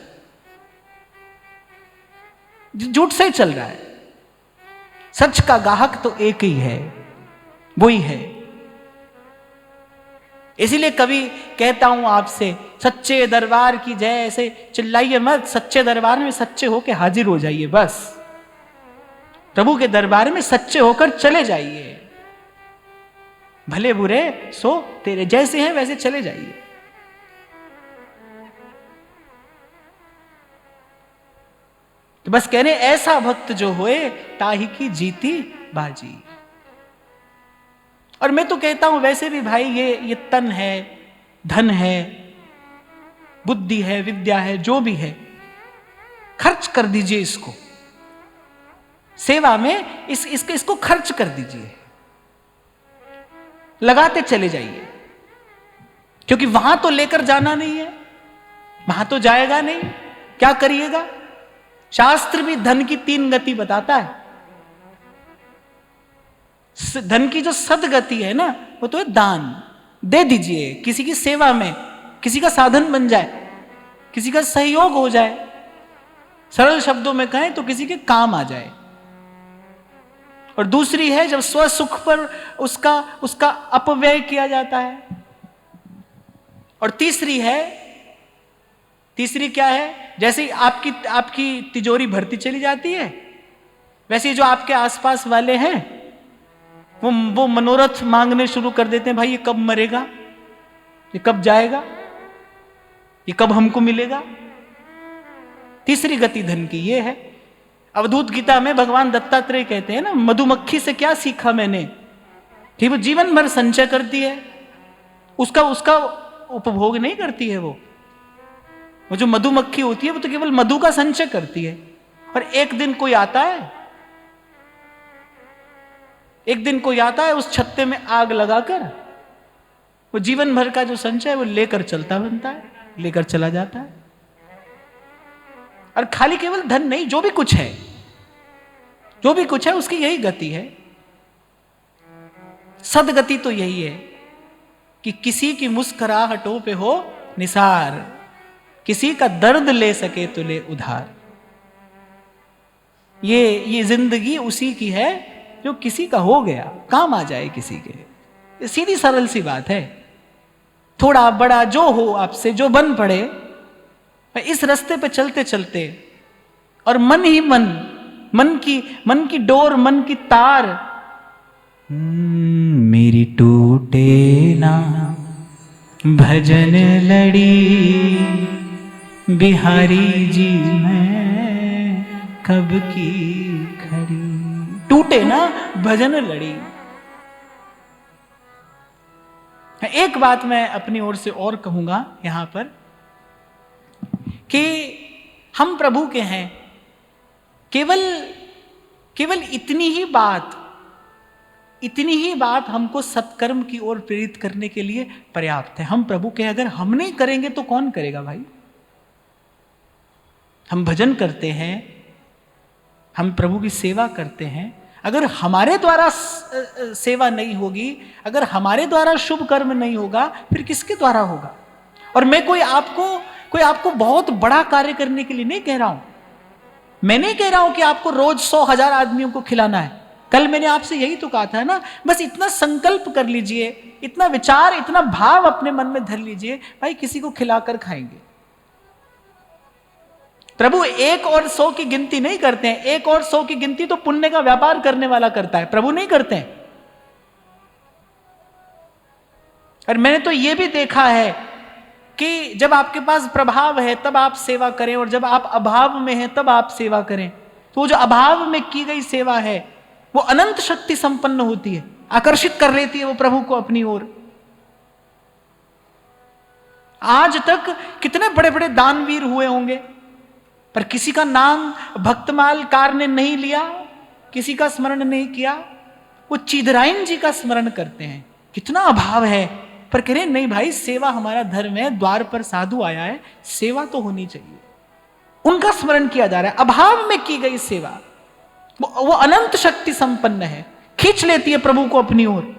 झूठ से ही चल रहा है। सच का गाहक तो एक ही है, वो ही है। इसीलिए कभी कहता हूं आपसे, सच्चे दरबार की जय, ऐसे चिल्लाइए मत। सच्चे दरबार में सच्चे होकर हाजिर हो जाइए बस। प्रभु के दरबार में सच्चे होकर चले जाइए। भले बुरे सो तेरे, जैसे हैं वैसे चले जाइए। तो बस कहने ऐसा भक्त जो होए, ताही की जीती बाजी। और मैं तो कहता हूं वैसे भी भाई, ये तन है, धन है, बुद्धि है, विद्या है, जो भी है, खर्च कर दीजिए इसको सेवा में। इसको खर्च कर दीजिए, लगाते चले जाइए। क्योंकि वहां तो लेकर जाना नहीं है, वहां तो जाएगा नहीं, क्या करिएगा। शास्त्र भी धन की 3 गति बताता है। धन की जो सदगति है ना, वो तो है दान। दे दीजिए किसी की सेवा में, किसी का साधन बन जाए, किसी का सहयोग हो जाए। सरल शब्दों में कहें तो किसी के काम आ जाए। और दूसरी है जब स्व सुख पर उसका अपव्यय किया जाता है। और तीसरी क्या है, जैसे आपकी तिजोरी भरती चली जाती है, वैसे जो आपके आसपास वाले हैं वो मनोरथ मांगने शुरू कर देते हैं। भाई ये कब मरेगा, ये कब जाएगा, ये कब हमको मिलेगा। तीसरी गति धन की ये है। अवधूत गीता में भगवान दत्तात्रेय कहते हैं ना, मधुमक्खी से क्या सीखा मैंने, कि वो जीवन भर संचय करती है, उसका उपभोग नहीं करती है। वो जो मधुमक्खी होती है वो तो केवल मधु का संचय करती है। और एक दिन कोई आता है उस छत्ते में आग लगाकर वो जीवन भर का जो संचय है वो लेकर चलता बनता है, लेकर चला जाता है। और खाली केवल धन नहीं, जो भी कुछ है उसकी यही गति है। सदगति तो यही है कि किसी की मुस्कुराहटों पे हो निसार, किसी का दर्द ले सके तो ले उधार। ये जिंदगी उसी की है जो किसी का हो गया, काम आ जाए किसी के। सीधी सरल सी बात है। थोड़ा बड़ा जो हो आपसे, जो बन पड़े, इस रास्ते पे चलते चलते और मन ही मन की डोर, मन की तार मेरी टूटे ना, भजन लड़ी बिहारी जी मैं कब की खड़ी। टूटे ना भजन लड़ी। एक बात मैं अपनी ओर से और कहूंगा यहां पर कि हम प्रभु के हैं। केवल इतनी ही बात हमको सत्कर्म की ओर प्रेरित करने के लिए पर्याप्त है। हम प्रभु के, अगर हम नहीं करेंगे तो कौन करेगा भाई। हम भजन करते हैं, हम प्रभु की सेवा करते हैं। अगर हमारे द्वारा सेवा नहीं होगी, अगर हमारे द्वारा शुभ कर्म नहीं होगा, फिर किसके द्वारा होगा। और मैं कोई आपको बहुत बड़ा कार्य करने के लिए नहीं कह रहा हूं। मैं नहीं कह रहा हूं कि आपको रोज 100,000 आदमियों को खिलाना है। कल मैंने आपसे यही तो कहा था ना, बस इतना संकल्प कर लीजिए, इतना विचार, इतना भाव अपने मन में धर लीजिए, भाई किसी को खिलाकर खाएंगे। प्रभु 1 और 100 की गिनती नहीं करते हैं। 1 और 100 की गिनती तो पुण्य का व्यापार करने वाला करता है, प्रभु नहीं करते हैं। और मैंने तो यह भी देखा है कि जब आपके पास प्रभाव है तब आप सेवा करें, और जब आप अभाव में हैं तब आप सेवा करें। तो वो जो अभाव में की गई सेवा है वो अनंत शक्ति संपन्न होती है, आकर्षित कर लेती है वो प्रभु को अपनी ओर। आज तक कितने बड़े बड़े दानवीर हुए होंगे, पर किसी का नाम भक्तमाल कार ने नहीं लिया, किसी का स्मरण नहीं किया। वो चिदरायन जी का स्मरण करते हैं, कितना अभाव है, पर कह रहे नहीं भाई, सेवा हमारा धर्म है, द्वार पर साधु आया है, सेवा तो होनी चाहिए। उनका स्मरण किया जा रहा है। अभाव में की गई सेवा वो अनंत शक्ति संपन्न है, खींच लेती है प्रभु को अपनी ओर।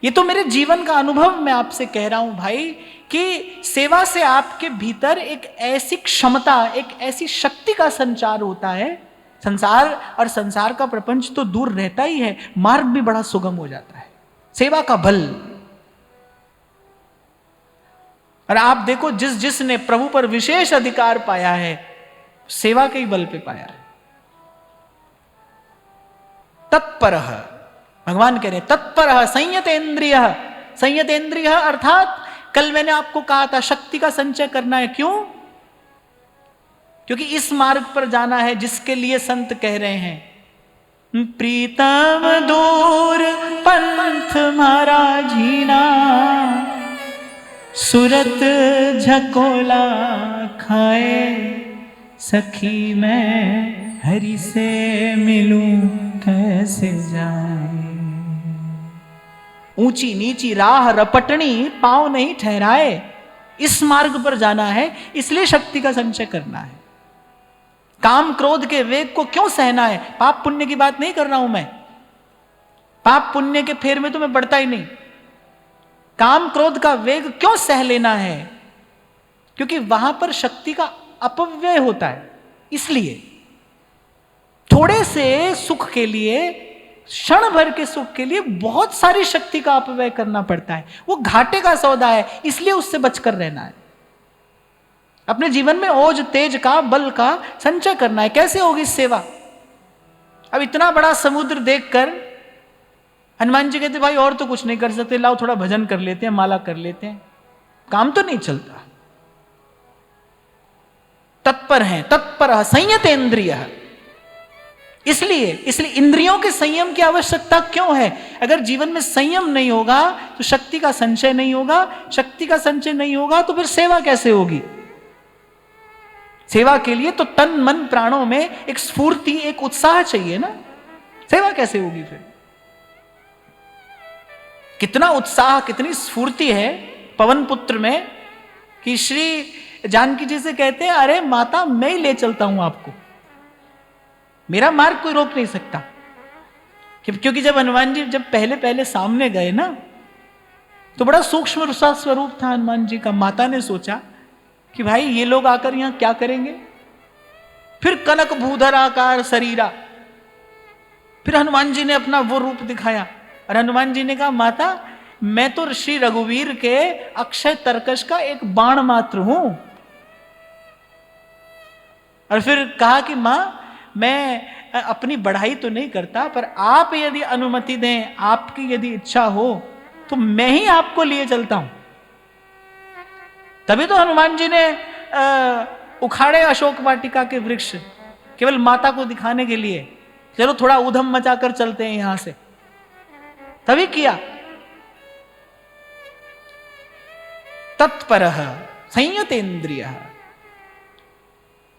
ये तो मेरे जीवन का अनुभव मैं आपसे कह रहा हूं भाई, कि सेवा से आपके भीतर एक ऐसी क्षमता, एक ऐसी शक्ति का संचार होता है। संसार और संसार का प्रपंच तो दूर रहता ही है, मार्ग भी बड़ा सुगम हो जाता है, सेवा का बल। और आप देखो, जिसने प्रभु पर विशेष अधिकार पाया है, सेवा के ही बल पे पाया है। तत्परः, भगवान कह रहे हैं तत्परः संयतेन्द्रियः। संयतेन्द्रियः अर्थात कल मैंने आपको कहा था शक्ति का संचय करना है। क्यों? क्योंकि इस मार्ग पर जाना है जिसके लिए संत कह रहे हैं प्रीतम दूर पंथ मारा जीना, सुरत झकोला खाए, सखी मैं हरि से मिलूं कैसे जाए। ऊंची नीची राह रपटनी पांव नहीं ठहराए, इस मार्ग पर जाना है, इसलिए शक्ति का संचय करना है। काम क्रोध के वेग को क्यों सहना है? पाप पुण्य की बात नहीं कर रहा हूं मैं, पाप पुण्य के फेर में तो मैं पड़ता ही नहीं। काम क्रोध का वेग क्यों सह लेना है? क्योंकि वहां पर शक्ति का अपव्यय होता है। इसलिए थोड़े से सुख के लिए, क्षण भर के सुख के लिए बहुत सारी शक्ति का अपव्यय करना पड़ता है। वो घाटे का सौदा है, इसलिए उससे बचकर रहना है। अपने जीवन में ओज तेज का, बल का संचय करना है। कैसे होगी सेवा? अब इतना बड़ा समुद्र देखकर हनुमान जी कहते भाई और तो कुछ नहीं कर सकते, लाओ थोड़ा भजन कर लेते हैं, माला कर लेते हैं, काम तो नहीं चलता। तत्पर हैं, तत्पर संयतेन्द्रियः। इसलिए इंद्रियों के संयम की आवश्यकता क्यों है? अगर जीवन में संयम नहीं होगा तो शक्ति का संचय नहीं होगा, शक्ति का संचय नहीं होगा तो फिर सेवा कैसे होगी? सेवा के लिए तो तन मन प्राणों में एक स्फूर्ति, एक उत्साह चाहिए ना। सेवा कैसे होगी फिर? कितना उत्साह, कितनी स्फूर्ति है पवन पुत्र में कि श्री जानकी जी से कहते हैं अरे माता मैं ही ले चलता हूं आपको, मेरा मार्ग कोई रोक नहीं सकता। क्योंकि जब हनुमान जी जब पहले पहले सामने गए ना, तो बड़ा सूक्ष्म सा स्वरूप था हनुमान जी का। माता ने सोचा कि भाई ये लोग आकर यहां क्या करेंगे? फिर कनक भूधर आकार शरीरा, फिर हनुमान जी ने अपना वो रूप दिखाया। और हनुमान जी ने कहा माता मैं तो श्री रघुवीर के अक्षय तरकश का एक बाण मात्र हूं। और फिर कहा कि मां मैं अपनी बढ़ाई तो नहीं करता, पर आप यदि अनुमति दें, आपकी यदि इच्छा हो तो मैं ही आपको लिए चलता हूं। तभी तो हनुमान जी ने उखाड़े अशोक वाटिका के वृक्ष, केवल माता को दिखाने के लिए, चलो थोड़ा ऊधम मचाकर चलते हैं यहां से, तभी किया। तत्परः संयतेन्द्रियः।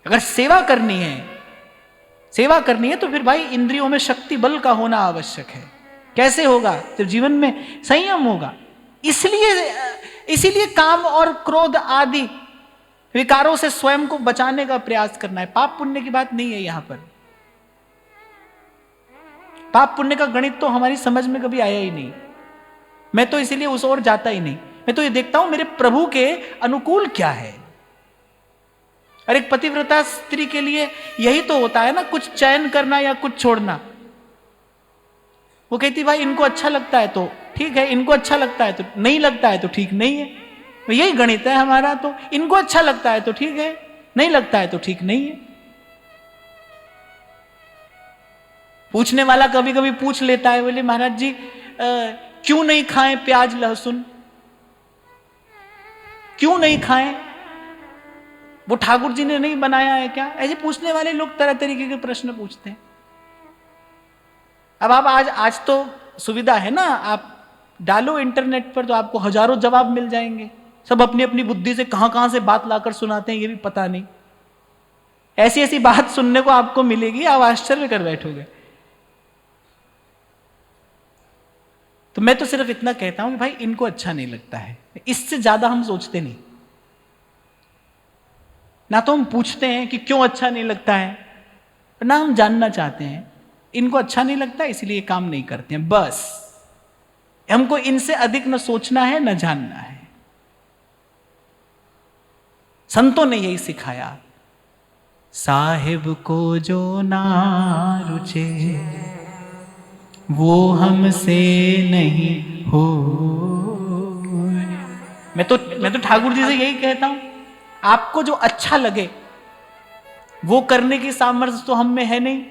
अगर सेवा करनी है तो फिर भाई इंद्रियों में शक्ति बल का होना आवश्यक है। कैसे होगा? जब जीवन में संयम होगा। इसीलिए काम और क्रोध आदि विकारों से स्वयं को बचाने का प्रयास करना है। पाप पुण्य की बात नहीं है यहां पर। पाप पुण्य का गणित तो हमारी समझ में कभी आया ही नहीं। मैं तो इसीलिए उस ओर जाता ही नहीं। मैं तो ये देखता हूं मेरे प्रभु के अनुकूल क्या है। और एक पतिव्रता स्त्री के लिए यही तो होता है ना, कुछ चयन करना या कुछ छोड़ना। वो कहती भाई इनको अच्छा लगता है तो ठीक है, इनको अच्छा लगता है तो नहीं लगता है तो ठीक नहीं है। यही गणित है हमारा। तो इनको अच्छा लगता है तो ठीक है, नहीं लगता है तो ठीक नहीं है। पूछने वाला कभी कभी पूछ लेता है, बोले महाराज जी क्यों नहीं खाएं प्याज लहसुन, क्यों नहीं खाएं, वो ठाकुर जी ने नहीं बनाया है क्या? ऐसे पूछने वाले लोग तरह तरीके के प्रश्न पूछते हैं। अब आप आज तो सुविधा है ना, आप डालो इंटरनेट पर तो आपको हजारों जवाब मिल जाएंगे। सब अपनी अपनी बुद्धि से कहां से बात लाकर सुनाते हैं ये भी पता नहीं। ऐसी ऐसी बात सुनने को आपको मिलेगी, आप आश्चर्य कर बैठोगे। तो मैं तो सिर्फ इतना कहता हूं कि भाई इनको अच्छा नहीं लगता है, इससे ज्यादा हम सोचते नहीं। ना तो हम पूछते हैं कि क्यों अच्छा नहीं लगता है, ना हम जानना चाहते हैं। इनको अच्छा नहीं लगता इसलिए काम नहीं करते हैं, बस। हमको इनसे अधिक न सोचना है न जानना है। संतों ने यही सिखाया, साहिब को जो ना रुचे वो हमसे नहीं हो। मैं तो ठाकुर जी से यही कहता हूं, आपको जो अच्छा लगे वो करने की सामर्थ्य तो हम में है नहीं।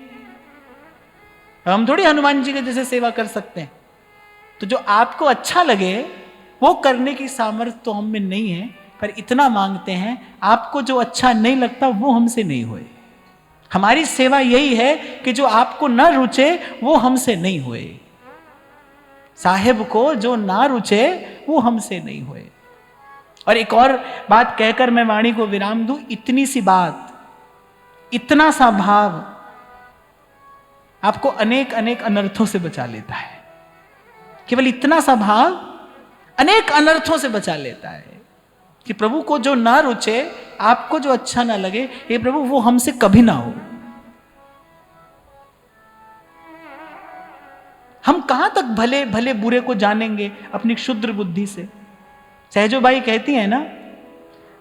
हम थोड़ी हनुमान जी के जैसे सेवा कर सकते हैं। तो जो आपको अच्छा लगे वो करने की सामर्थ्य तो हम में नहीं है, पर इतना मांगते हैं आपको जो अच्छा नहीं लगता वो हमसे नहीं होए। हमारी सेवा यही है कि जो आपको ना रुचे वो हमसे नहीं होए। साहिब को जो ना रुचे वो हमसे नहीं होए। और एक और बात कहकर मैं वाणी को विराम दूं, इतनी सी बात, इतना सा भाव आपको अनेक अनेक अनर्थों से बचा लेता है। केवल इतना सा भाव अनेक अनर्थों से बचा लेता है कि प्रभु को जो ना रुचे, आपको जो अच्छा ना लगे, हे प्रभु वो हमसे कभी ना हो। हम कहां तक भले भले बुरे को जानेंगे अपनी क्षुद्र बुद्धि से। सहजो बाई कहती है ना,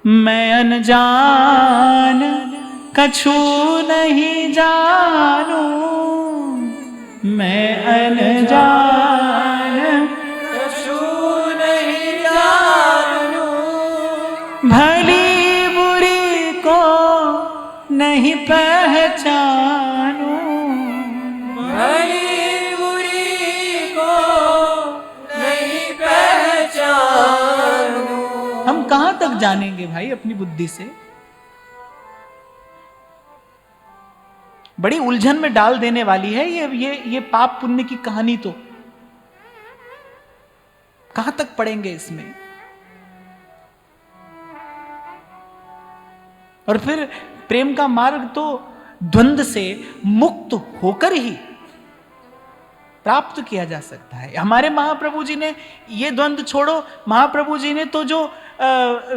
मैं अनजान कछु नहीं जानू, मैं अनजान कछु नहीं जानू, भली बुरी को नहीं पहचानू, भली बुरी को नहीं पहचानू। हम कहां तक जानेंगे भाई अपनी बुद्धि से? बड़ी उलझन में डाल देने वाली है ये पाप पुण्य की कहानी। तो कहां तक पढ़ेंगे इसमें? और फिर प्रेम का मार्ग तो द्वंद्व से मुक्त होकर ही प्राप्त किया जा सकता है। हमारे महाप्रभु जी ने ये द्वंद्व छोड़ो, महाप्रभु जी ने तो जो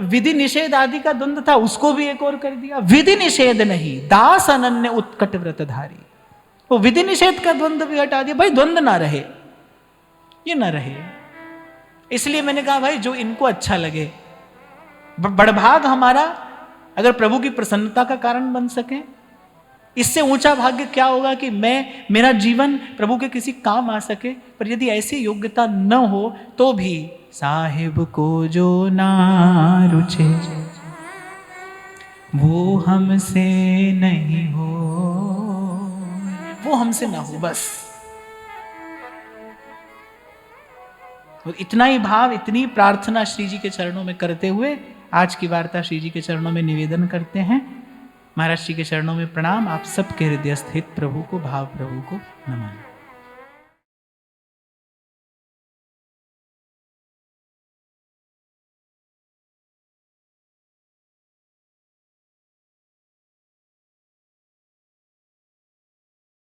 विधि निषेध आदि का द्वंद्व था उसको भी एक और कर दिया। विधि निषेध नहीं, दास अनन्य उत्कट व्रतधारी, वो विधि निषेध का द्वंद्व भी हटा दिया। भाई द्वंद्व ना रहे, ये ना रहे। इसलिए मैंने कहा भाई जो इनको अच्छा लगे, बड़भाग हमारा अगर प्रभु की प्रसन्नता का कारण बन सके। इससे ऊंचा भाग्य क्या होगा कि मेरा जीवन प्रभु के किसी काम आ सके। पर यदि ऐसी योग्यता न हो तो भी साहिब को जो ना रुचे वो हमसे नहीं हो, वो हमसे ना हो बस। तो इतना ही भाव, इतनी प्रार्थना श्री जी के चरणों में करते हुए आज की वार्ता श्री जी के चरणों में निवेदन करते हैं। महाराज जी के चरणों में प्रणाम। आप सबके हृदय स्थित प्रभु को, भाव प्रभु को नमन।